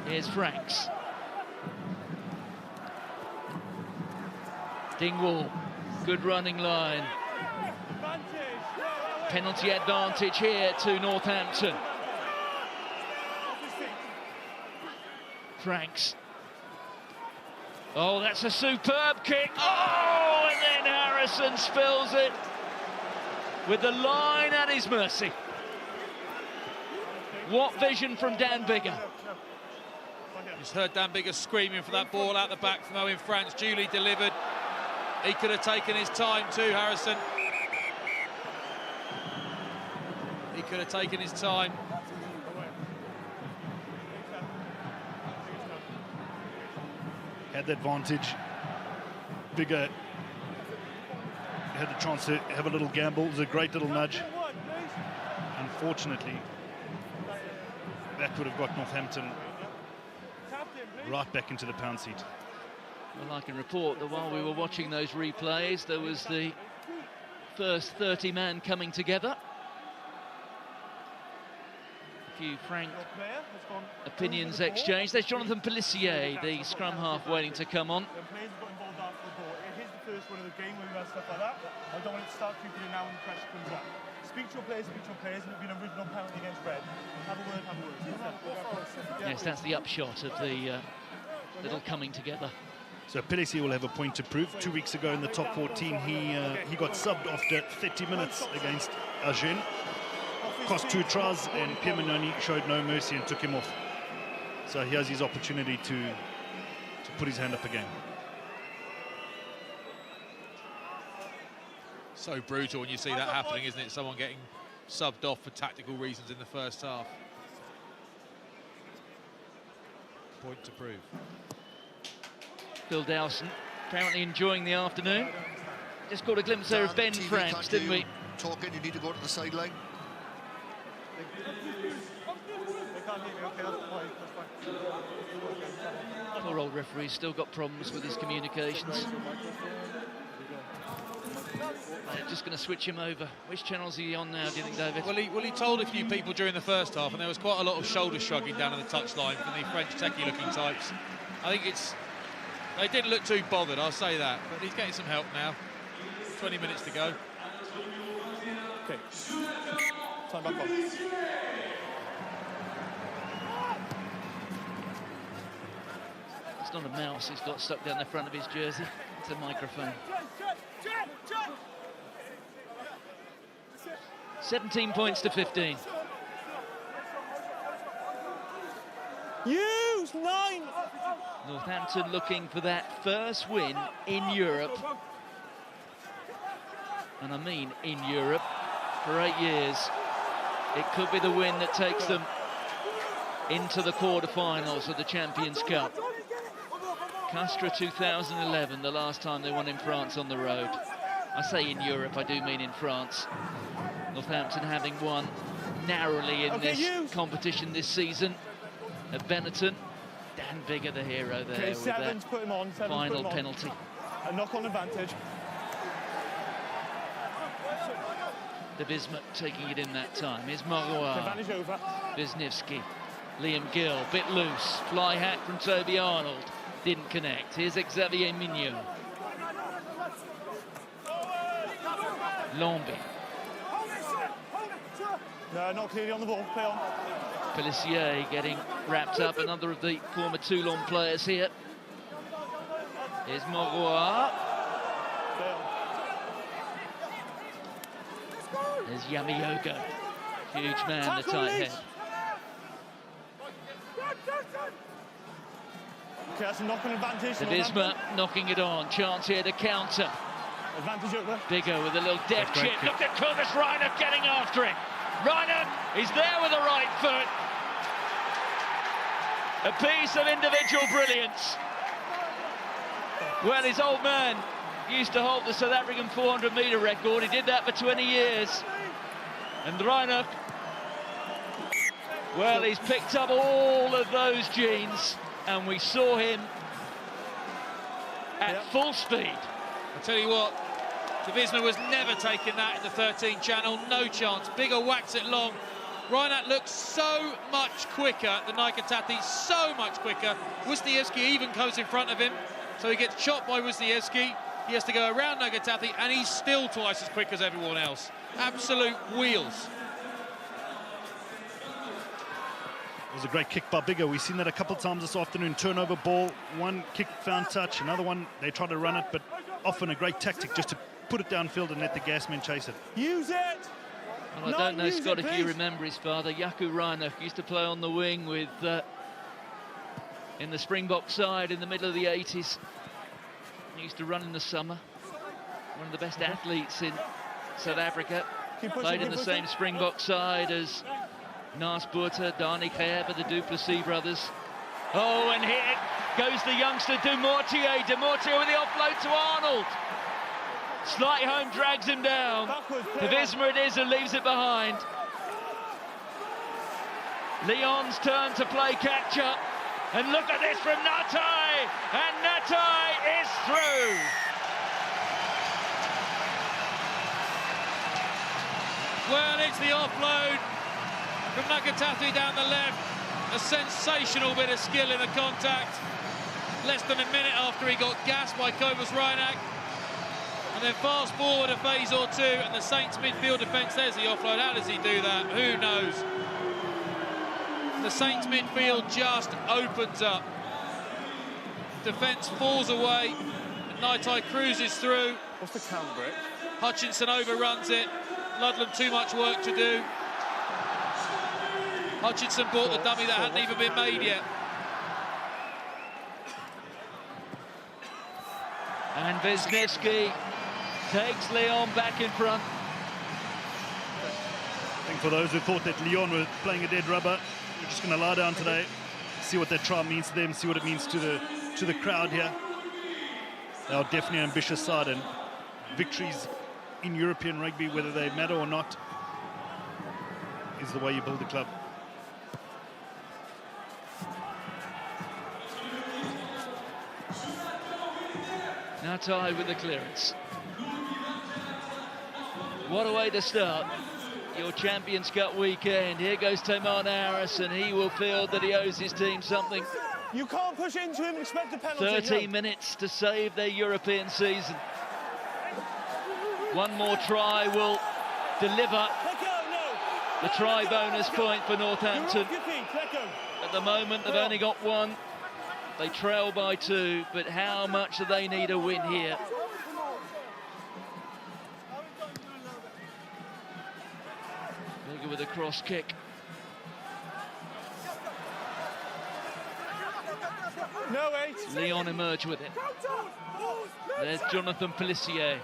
A: Here's Franks. Dingwall, good running line. Penalty advantage here to Northampton. Franks. Oh, that's a superb kick. Oh, and then Harrison spills it with the line at his mercy. What vision from Dan Bigger.
C: Just heard Dan Bigger screaming for that ball out the back from Owen Franks. Duly delivered. He could have taken his time too, Harrison. He could have taken his time.
B: Had the advantage. Bigger had the chance to have a little gamble. It was a great little nudge. Unfortunately, that would have got Northampton right back into the pound seat.
A: Well, I can report that while we were watching those replays, there was the first 30-man coming together. A few frank opinions exchanged. There's Jonathan Pellissier, the scrum half, waiting to come on.
E: Players have got involved after the ball. It is the first one of the game where we've had stuff like that. I don't want it to start creeping in now when the pressure comes on. Speak to your players, and it'll be an original penalty against Red. Have a word, have a word.
A: Yes, that's the upshot of the little coming together.
B: So Pellissier will have a point to prove. 2 weeks ago in the top 14, he got subbed after 30 minutes against Agen. Cost 2 tries, and Pierre Mignoni showed no mercy and took him off. So he has his opportunity to put his hand up again.
C: So brutal when you see that happening, isn't it? Someone getting subbed off for tactical reasons in the first half. Point to prove.
A: Phil Dowson apparently enjoying the afternoon. Just got a glimpse there of Ben
D: TV
A: Franks, didn't we?
D: Talking, you need to go to the sideline.
A: Poor old referee's still got problems with his communications. They're just going to switch him over. Which channel's he on now, do you think, David?
C: Well, he told a few people during the first half, and there was quite a lot of shoulder shrugging down on the touchline from the French techie-looking types. I think they didn't look too bothered, I'll say that, but he's getting some help now. 20 minutes to go.
E: Okay. Time back on.
A: It's not a mouse he's got stuck down the front of his jersey. It's a microphone. 17 points to 15.
E: Use 9!
A: Northampton looking for that first win in Europe. And I mean in Europe, for 8 years. It could be the win that takes them into the quarterfinals of the Champions Cup. Castres 2011, the last time they won in France on the road. I say in Europe, I do mean in France. Northampton having won narrowly in this competition this season at Benetton. Dan Bigger, the hero there, with that final penalty.
E: A knock-on advantage.
A: De Visma taking it in that time. Here's Marois.
E: Advantage over.
A: Wisniewski. Liam Gill, bit loose. Fly hack from Toby Arnold. Didn't connect. Here's Xavier Mignot. Lombi.
E: No, not clearly on the ball. Play on.
A: Pellissier getting wrapped up. Another of the former Toulon players here. Here's Marois.
E: Play on.
A: There's Yamayogo. Huge man, the tight head.
E: Okay, that's a knock-on advantage.
A: De Visma knocking it on. Chance here to counter.
E: Advantage over.
A: Bigger with a little death chip. Look at Clovis Reiner getting after it. Reiner is there with the right foot. A piece of individual brilliance. Well, his old man used to hold the South African 400-metre record. He did that for 20 years. And Reiner, well, he's picked up all of those genes, and we saw him at full speed.
C: I tell you what, De Visma was never taking that in the 13 channel, no chance. Bigger whacks it long. Reinhardt looks so much quicker than Nikitati, so much quicker. Wisniewski even comes in front of him, so he gets chopped by Wisniewski. He has to go around Nikitati, and he's still twice as quick as everyone else. Absolute wheels.
B: It was a great kick by Bigger. We've seen that a couple of times this afternoon. Turnover ball, one kick found touch, another one they try to run it, but often a great tactic just to put it downfield and let the gasmen chase it.
E: Use it!
A: Well, I don't know, Scott, if you remember his father, Jaakko Reiner, used to play on the wing with in the Springbok side in the middle of the 80s. He used to run in the summer. One of the best athletes in South Africa. Played in the same Springbok side as Naas Botha, Dani Khayeba, the Duplessis brothers. Oh, and here goes the youngster Dumortier. Dumortier with the offload to Arnold. Slight home drags him down. De Visma it is and leaves it behind. Lyon's turn to play catch-up. And look at this from Natai. And Natai is through.
C: Well, it's the offload from Nakatathi down the left. A sensational bit of skill in the contact. Less than a minute after he got gassed by Cobus Reinach. And then fast forward a phase or two, and the Saints midfield defence, there's the offload. How does he do that? Who knows? The Saints midfield just opens up. Defence falls away, and Natai cruises through.
E: What's the count, Brick?
C: Hutchinson overruns it. Ludlam too much work to do. Hutchinson bought the dummy that hadn't even been made yet.
A: And Wisniewski takes Lyon back in front.
B: I think for those who thought that Lyon were playing a dead rubber, we're just going to lie down today, see what that trial means to them, see what it means to the crowd here. They are definitely an ambitious side, and victories in European rugby, whether they matter or not, is the way you build a club.
A: Natai with the clearance. What a way to start your Champions Cup weekend. Here goes Tamar Harris, and he will feel that he owes his team something.
E: You can't push into him and expect a penalty.
A: 13 minutes to save their European season. One more try will deliver the try bonus point for Northampton. At the moment, they've only got one. They trail by 2, but how much do they need a win here? Bigger with a cross kick.
E: No, 8.
A: Lyon emerge with it. There's Jonathan Pelissier.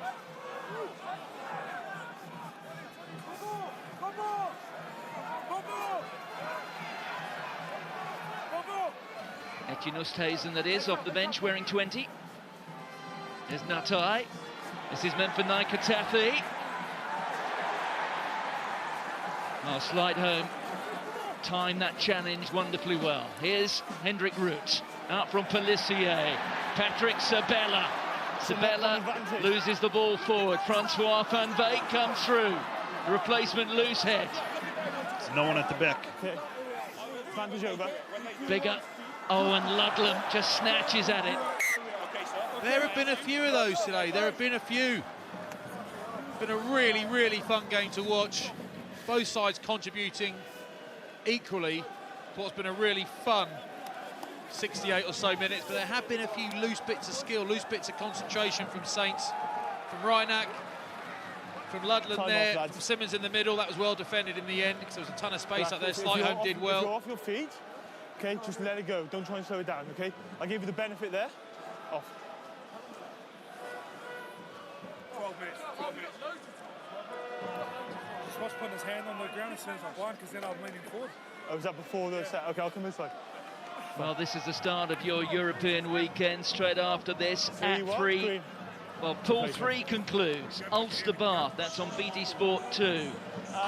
A: Etienne Oosthuizen, that is, off the bench, wearing 20. There's Natai. This is meant for Naikatafi. Oh, slide home. Timed that challenge wonderfully well. Here's Hendrik Root. Out from Pelissier. Patrick Sabella. Sabella loses the ball forward. Francois van Beek comes through. The replacement loose head.
B: There's no one at the back.
E: Okay. Advantage over.
A: Bigger. Oh, and Ludlam just snatches at it.
C: There have been a few of those today. There have been a few. Been a really, really fun game to watch. Both sides contributing equally to what's been a really fun 68 or so minutes, but there have been a few loose bits of skill, loose bits of concentration from Saints, from Reinach, from Ludlam there, from Simmons in the middle. That was well defended in the end because there was a ton of space up there. Slightholm did well.
E: If you're off your feet, okay, just let it go. Don't try and slow it down, okay? I gave you the benefit there. Off.
G: 12 minutes, 12 minutes. Just putting his hand on the ground as soon as I'm blind, because then I'm leaning forward.
E: Oh, was that before the set? Okay, I'll come this way.
A: Well, this is the start of your European weekend. Straight after this, at 3. Well, Pool 3 concludes. Ulster Bath, that's on BT Sport 2.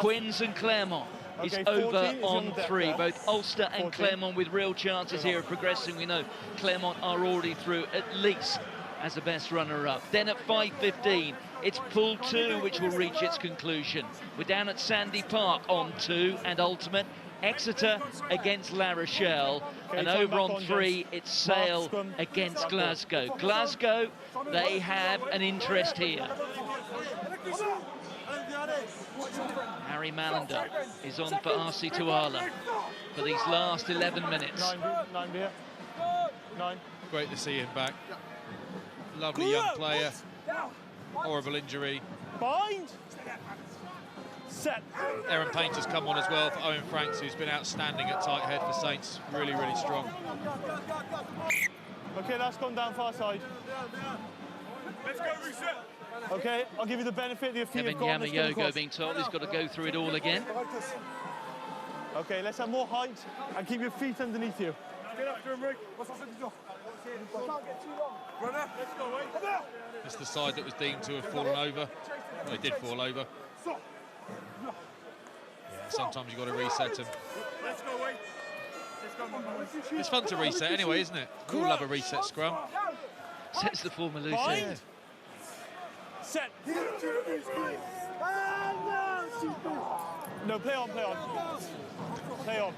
A: Quins and Claremont is over on 3. Both Ulster and Claremont with real chances here of progressing. We know Claremont are already through at least as the best runner-up. Then at 5:15, it's Pool 2 which will reach its conclusion. We're down at Sandy Park on 2 and Ultimate. Exeter against La Rochelle, and over on 3, it's Sale against Glasgow. Glasgow, they have an interest here. Harry Malander is on for RC Tuala for these last 11 minutes.
E: 9 here. 9.
C: Great to see him back. Lovely young player. Horrible injury.
E: Bind. Set.
C: Aaron Painter's come on as well for Owen Franks, who's been outstanding at tight head for Saints. Really, really strong.
E: Okay, that's gone down far side.
G: Let's go reset.
E: Okay, I'll give you the benefit of your feet.
A: Kevin Yamayogo being told he's got to go through it all again.
E: Okay, let's have more height and keep your feet underneath you.
G: Get after him, Rick. What's that? Can't get too long. Runner, let's go, wait.
C: It's the side that was deemed to have fallen over. Well, they did fall over. Sometimes you've got to reset them.
G: Let's go, wait. Let's go,
C: It's fun to reset anyway, isn't it? We all love a reset scrum.
A: Sets the former loose
E: Bind.
A: head.
E: Set. No, play on, play on. Play on.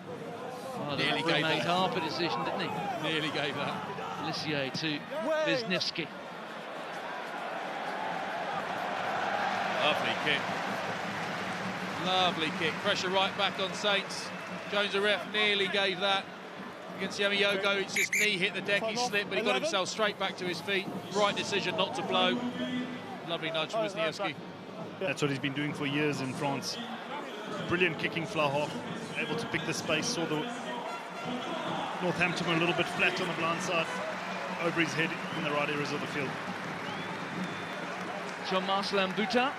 A: Oh, the
C: Nearly
A: referee
C: gave
A: made
C: that.
A: half a decision, didn't he?
C: Nearly gave that.
A: Pelissier to Wisniewski.
C: Lovely kick. Lovely kick. Pressure right back on Saints. Jones, the ref, nearly gave that. Against Yamayogo, it's just knee hit the deck, he slipped, but he got himself straight back to his feet. Right decision not to blow. Lovely nudge from Wisniewski.
B: That's what he's been doing for years in France. Brilliant kicking fly half, able to pick the space. Saw the Northampton were a little bit flat on the blind side, over his head in the right areas of the field.
A: Jean-Marcel Mbuta.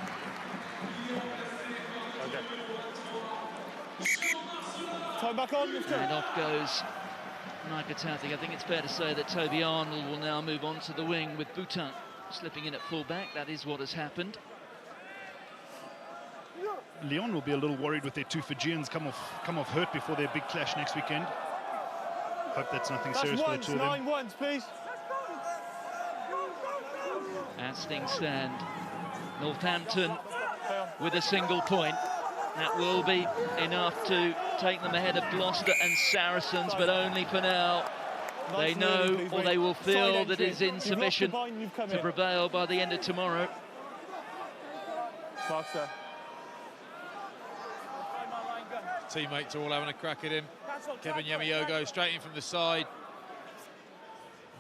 E: Time back on, let's go.
A: And off goes Naikatafi. I think it's fair to say that Toby Arnold will now move on to the wing with Boutin slipping in at fullback. That is what has happened.
B: Lyon will be a little worried with their 2 Fijians come off hurt before their big clash next weekend. Hope that's nothing serious for the 2 of them.
E: 9 ones, please.
A: At Sting stand, Northampton with a single point. That will be enough to take them ahead of Gloucester and Saracens, but only for now. They know, or they will feel, that it is insufficient to prevail by the end of tomorrow.
C: Teammates are all having a crack at him. Kevin Yamiogo straight in from the side,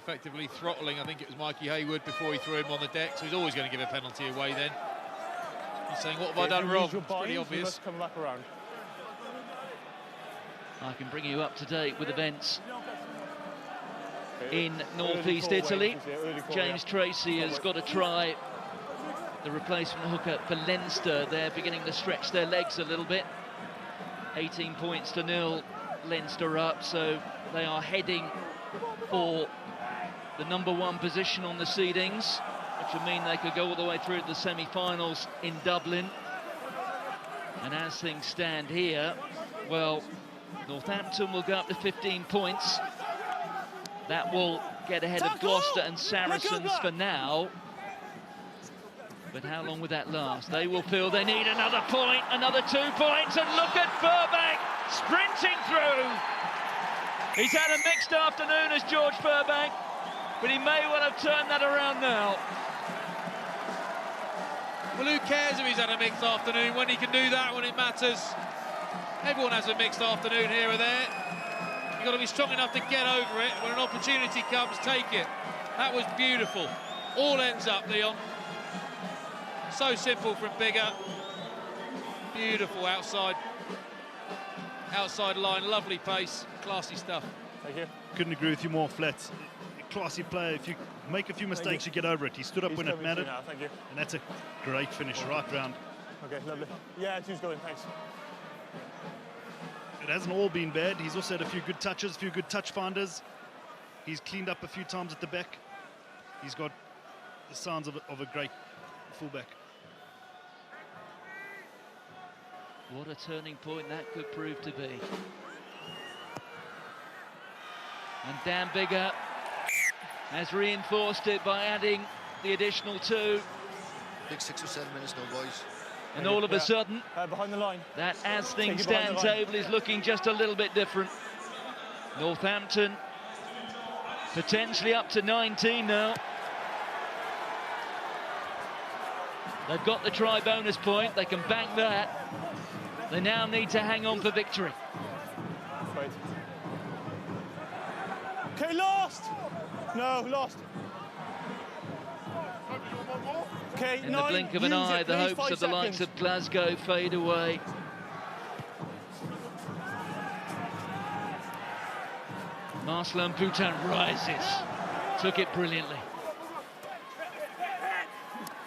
C: effectively throttling, I think it was Mikey Hayward before he threw him on the deck, so he's always going to give a penalty away then. He's saying, what have I done wrong? It's pretty obvious.
E: Come back around.
A: I can bring you up to date with events in northeast Italy. James Tracy has got to try the replacement hooker for Leinster. They're beginning to stretch their legs a little bit. 18 points to 0, Leinster up, so they are heading for the #1 position on the seedings, which would mean they could go all the way through to the semi-finals in Dublin. And as things stand here, well, Northampton will go up to 15 points. That will get ahead of Gloucester and Saracens for now. But how long will that last? They will feel they need another point, another 2 points, and look at Furbank sprinting through. He's had a mixed afternoon as George Furbank, but he may well have turned that around now.
C: Well, who cares if he's had a mixed afternoon when he can do that when it matters? Everyone has a mixed afternoon here or there. You've got to be strong enough to get over it. When an opportunity comes, take it. That was beautiful. All ends up, Lyon. So simple from Bigger. Beautiful outside line, lovely pace, classy stuff.
E: Thank you.
B: Couldn't agree with you more, Flats. Classy player. If you make a few mistakes, you get over it. He stood up when it mattered.
E: Now, thank you.
B: And that's a great finish right round.
E: Okay, lovely. Yeah, two's going, thanks.
B: It hasn't all been bad. He's also had a few good touches, a few good touch finders. He's cleaned up a few times at the back. He's got the sounds of a great fullback.
A: What a turning point that could prove to be. And Dan Bigger has reinforced it by adding the additional 2.
D: Big 6 or 7 minutes now, boys.
A: And all of a sudden,
E: Behind the line.
A: that as things stand table is looking just a little bit different. Northampton potentially up to 19 now. They've got the try bonus point, they can bank that. They now need to hang on for victory.
E: Wait. Okay, lost! No, lost. Okay,
A: In the blink of an eye, the hopes of the likes of Glasgow fade away. Marcelin Boutin rises. Took it brilliantly.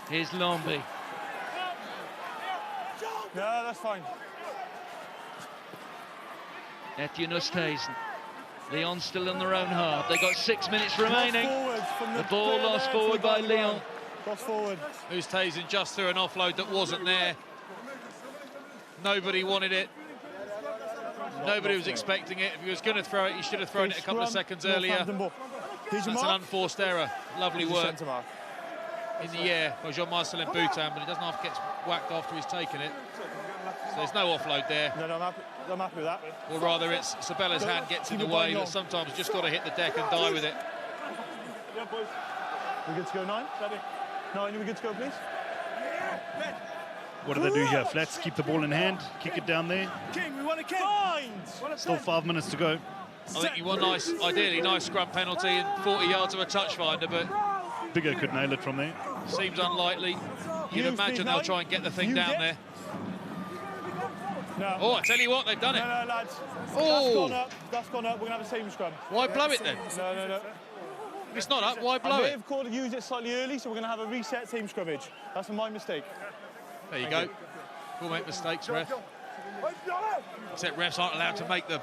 A: Here's Lombi.
E: No, that's fine.
A: Etienne Oosthuizen. Lyon still in their own half. They've got 6 minutes remaining. The ball lost forward by Lyon.
E: Lost forward.
C: Oosthuizen just threw an offload that wasn't there. Nobody wanted it. Nobody was expecting it. If he was going to throw it, he should have thrown it a couple of seconds earlier. That's an unforced error. Lovely work in the air by Jean-Marcelin Boutin, but he doesn't have to get whacked after he's taken it. So there's no offload there.
E: No, I'm happy with that.
C: Or rather, it's Sabella's hand gets in the way, but sometimes you just got to hit the deck and die with it.
E: We good to go, 9? 9, are we good to go, please?
B: What do they do here? Flats keep the ball in hand, kick it down there.
E: King, we want a king.
B: Still 5 minutes to go.
C: I think you want ideally nice scrum penalty and 40 yards of a touch finder, but
B: Bigger could nail it from there.
C: seems unlikely. You'd imagine they'll try and get the thing down there.
E: No.
C: Oh, I tell you what, they've done it.
E: No, lads.
C: Oh.
E: That's gone up. We're going to have a same scrum.
C: Why blow it then?
E: No.
C: If it's not up, why
E: I
C: blow
E: may
C: it?
E: have called to use it slightly early, so we're going to have a reset team scrummage. That's my mistake.
C: There you go. We'll make mistakes, ref. Except refs aren't allowed to make them.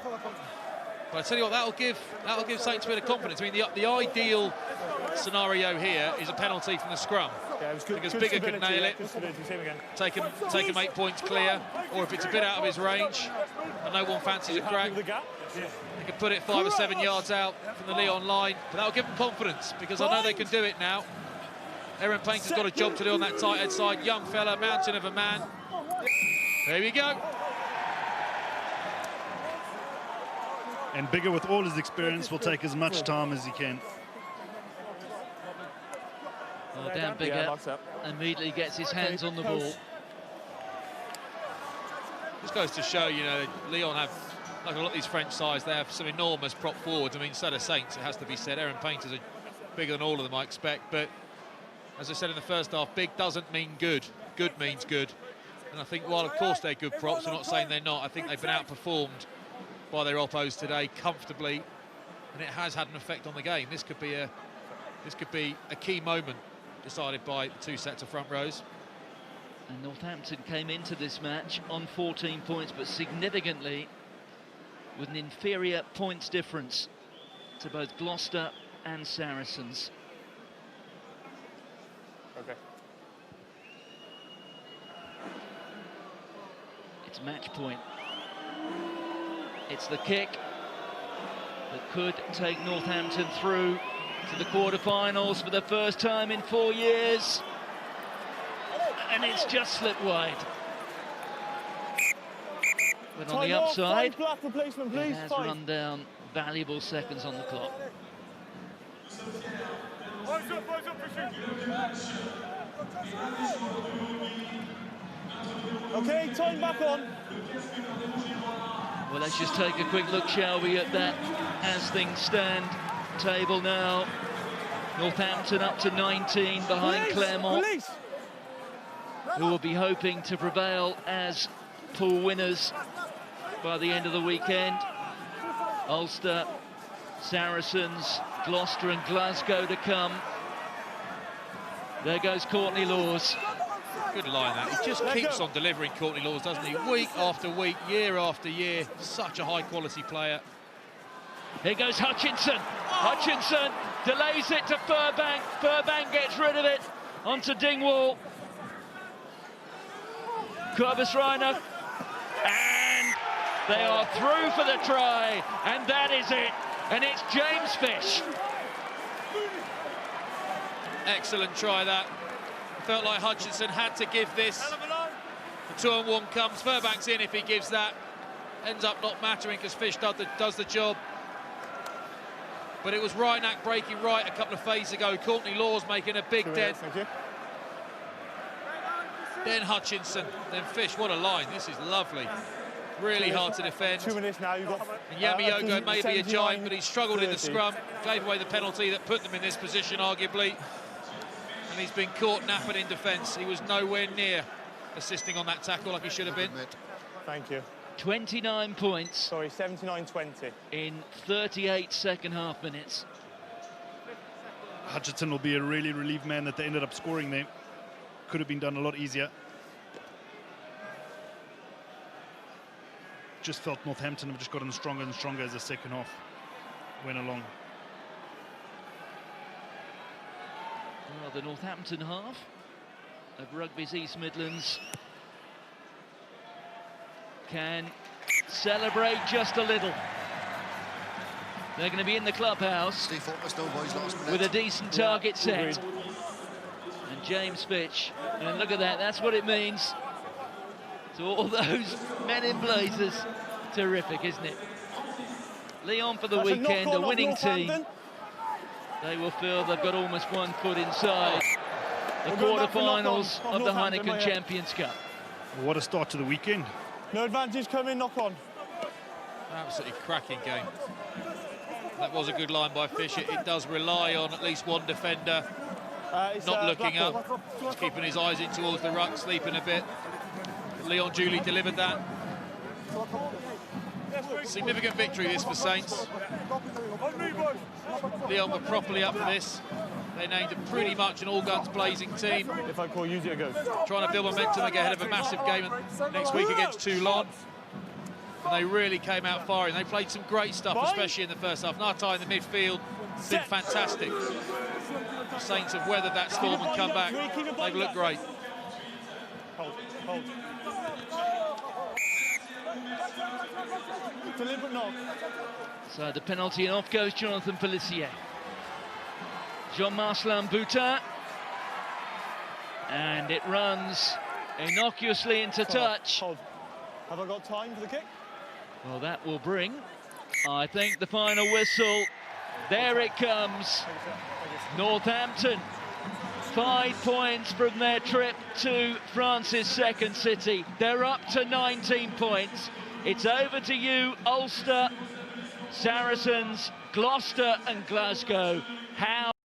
C: But I tell you what, that'll give Saints a bit of confidence. I mean, the ideal scenario here is a penalty from the scrum.
E: Yeah, it was good,
C: because
E: good
C: Bigger could nail it, take him 8 points clear, or if it's a bit out of his range and no one fancies a crack, they could put it 5 or 7 yards out from the Lyon line. But that'll give them confidence, because I know they can do it now. Aaron Painter's got a job to do on that tight head side. Young fella, mountain of a man. There we go.
B: And Bigger, with all his experience, will take as much time as he can.
A: Well, Dan Bigger immediately gets his hands on the ball.
C: This goes to show, you know, Lyon have, like a lot of these French sides, they have some enormous prop forwards. I mean, so do Saints, it has to be said. Aaron Painter's bigger than all of them, I expect. But as I said in the first half, big doesn't mean good. Good means good. And I think, while of course they're good props, I'm not saying they're not. I think they've been outperformed by their oppos today comfortably, and it has had an effect on the game. This could be a key moment decided by the two sets of front rows.
A: And Northampton came into this match on 14 points, but significantly with an inferior points difference to both Gloucester and Saracens.
E: Okay.
A: It's match point. It's the kick that could take Northampton through to the quarter-finals for the first time in 4 years. And it's just slipped wide. But on the upside, it has run down valuable seconds on the clock.
E: Okay, time back on.
A: Well, let's just take a quick look, shall we, at that as things stand. Table now. Northampton up to 19 behind Clermont, who will be hoping to prevail as pool winners by the end of the weekend. Ulster, Saracens, Gloucester and Glasgow to come. There goes Courtney Laws.
C: Good line, that. He just keeps on delivering, Courtney Laws, doesn't he? Week after week, year after year. Such a high-quality player.
A: Here goes Hutchinson. Hutchinson delays it to Furbank. Furbank gets rid of it onto Dingwall. Corbus Reiner. And they are through for the try. And that is it. And it's James Fish.
C: Excellent try, that. Felt like Hutchinson had to give this. The 2-on-1 comes. Furbank's in if he gives that. Ends up not mattering because Fish does the job. But it was Reinach breaking right a couple of phases ago. Courtney Laws making a big dent. Then Hutchinson, then Fish. What a line. This is lovely. Really hard to defend.
E: 2 minutes now. You've got.
C: And Yamayogo may be a giant, but he struggled in the scrum. Gave away the penalty that put them in this position, arguably. And he's been caught napping in defence. He was nowhere near assisting on that tackle like he should have been.
E: Thank you.
A: 29 points.
E: Sorry, 79-20.
A: In 38 second half minutes.
B: Hutchinson will be a really relieved man that they ended up scoring there. Could have been done a lot easier. Just felt Northampton have just gotten stronger and stronger as the second half went along.
A: Well, the Northampton half of Rugby's East Midlands can celebrate just a little. They're going to be in the clubhouse with a decent target set. And James Fitch, and look at that, that's what it means to all those men in blazers. Terrific, isn't it? Lyon for the weekend, a winning team. They will feel they've got almost 1 foot inside the quarter-finals of the Heineken Champions Cup.
B: What a start to the weekend.
E: No advantage coming, knock on.
C: Absolutely cracking game. That was a good line by Fish. It does rely on at least one defender not looking up. Just keeping his eyes in towards the ruck, sleeping a bit. Leon duly delivered that. Significant victory this for Saints. Lyon were properly up for this. They named it pretty much an all-guns blazing team.
E: If I call you, it goes.
C: Trying to build momentum and get ahead of a massive game next week against Toulon. And they really came out firing. They played some great stuff, especially in the first half. Nartai in the midfield has been fantastic. The Saints have weathered that storm and come back. They've looked great.
E: Hold. Deliberate knock.
A: So the penalty, and off goes Jonathan Pellissier. Jean-Marcelin Boutin. And it runs innocuously into touch.
E: Hold. Have I got time for the kick?
A: Well, that will bring, I think, the final whistle. There it comes. Northampton, 5 points from their trip to France's second city. They're up to 19 points. It's over to you, Ulster, Saracens, Gloucester and Glasgow. How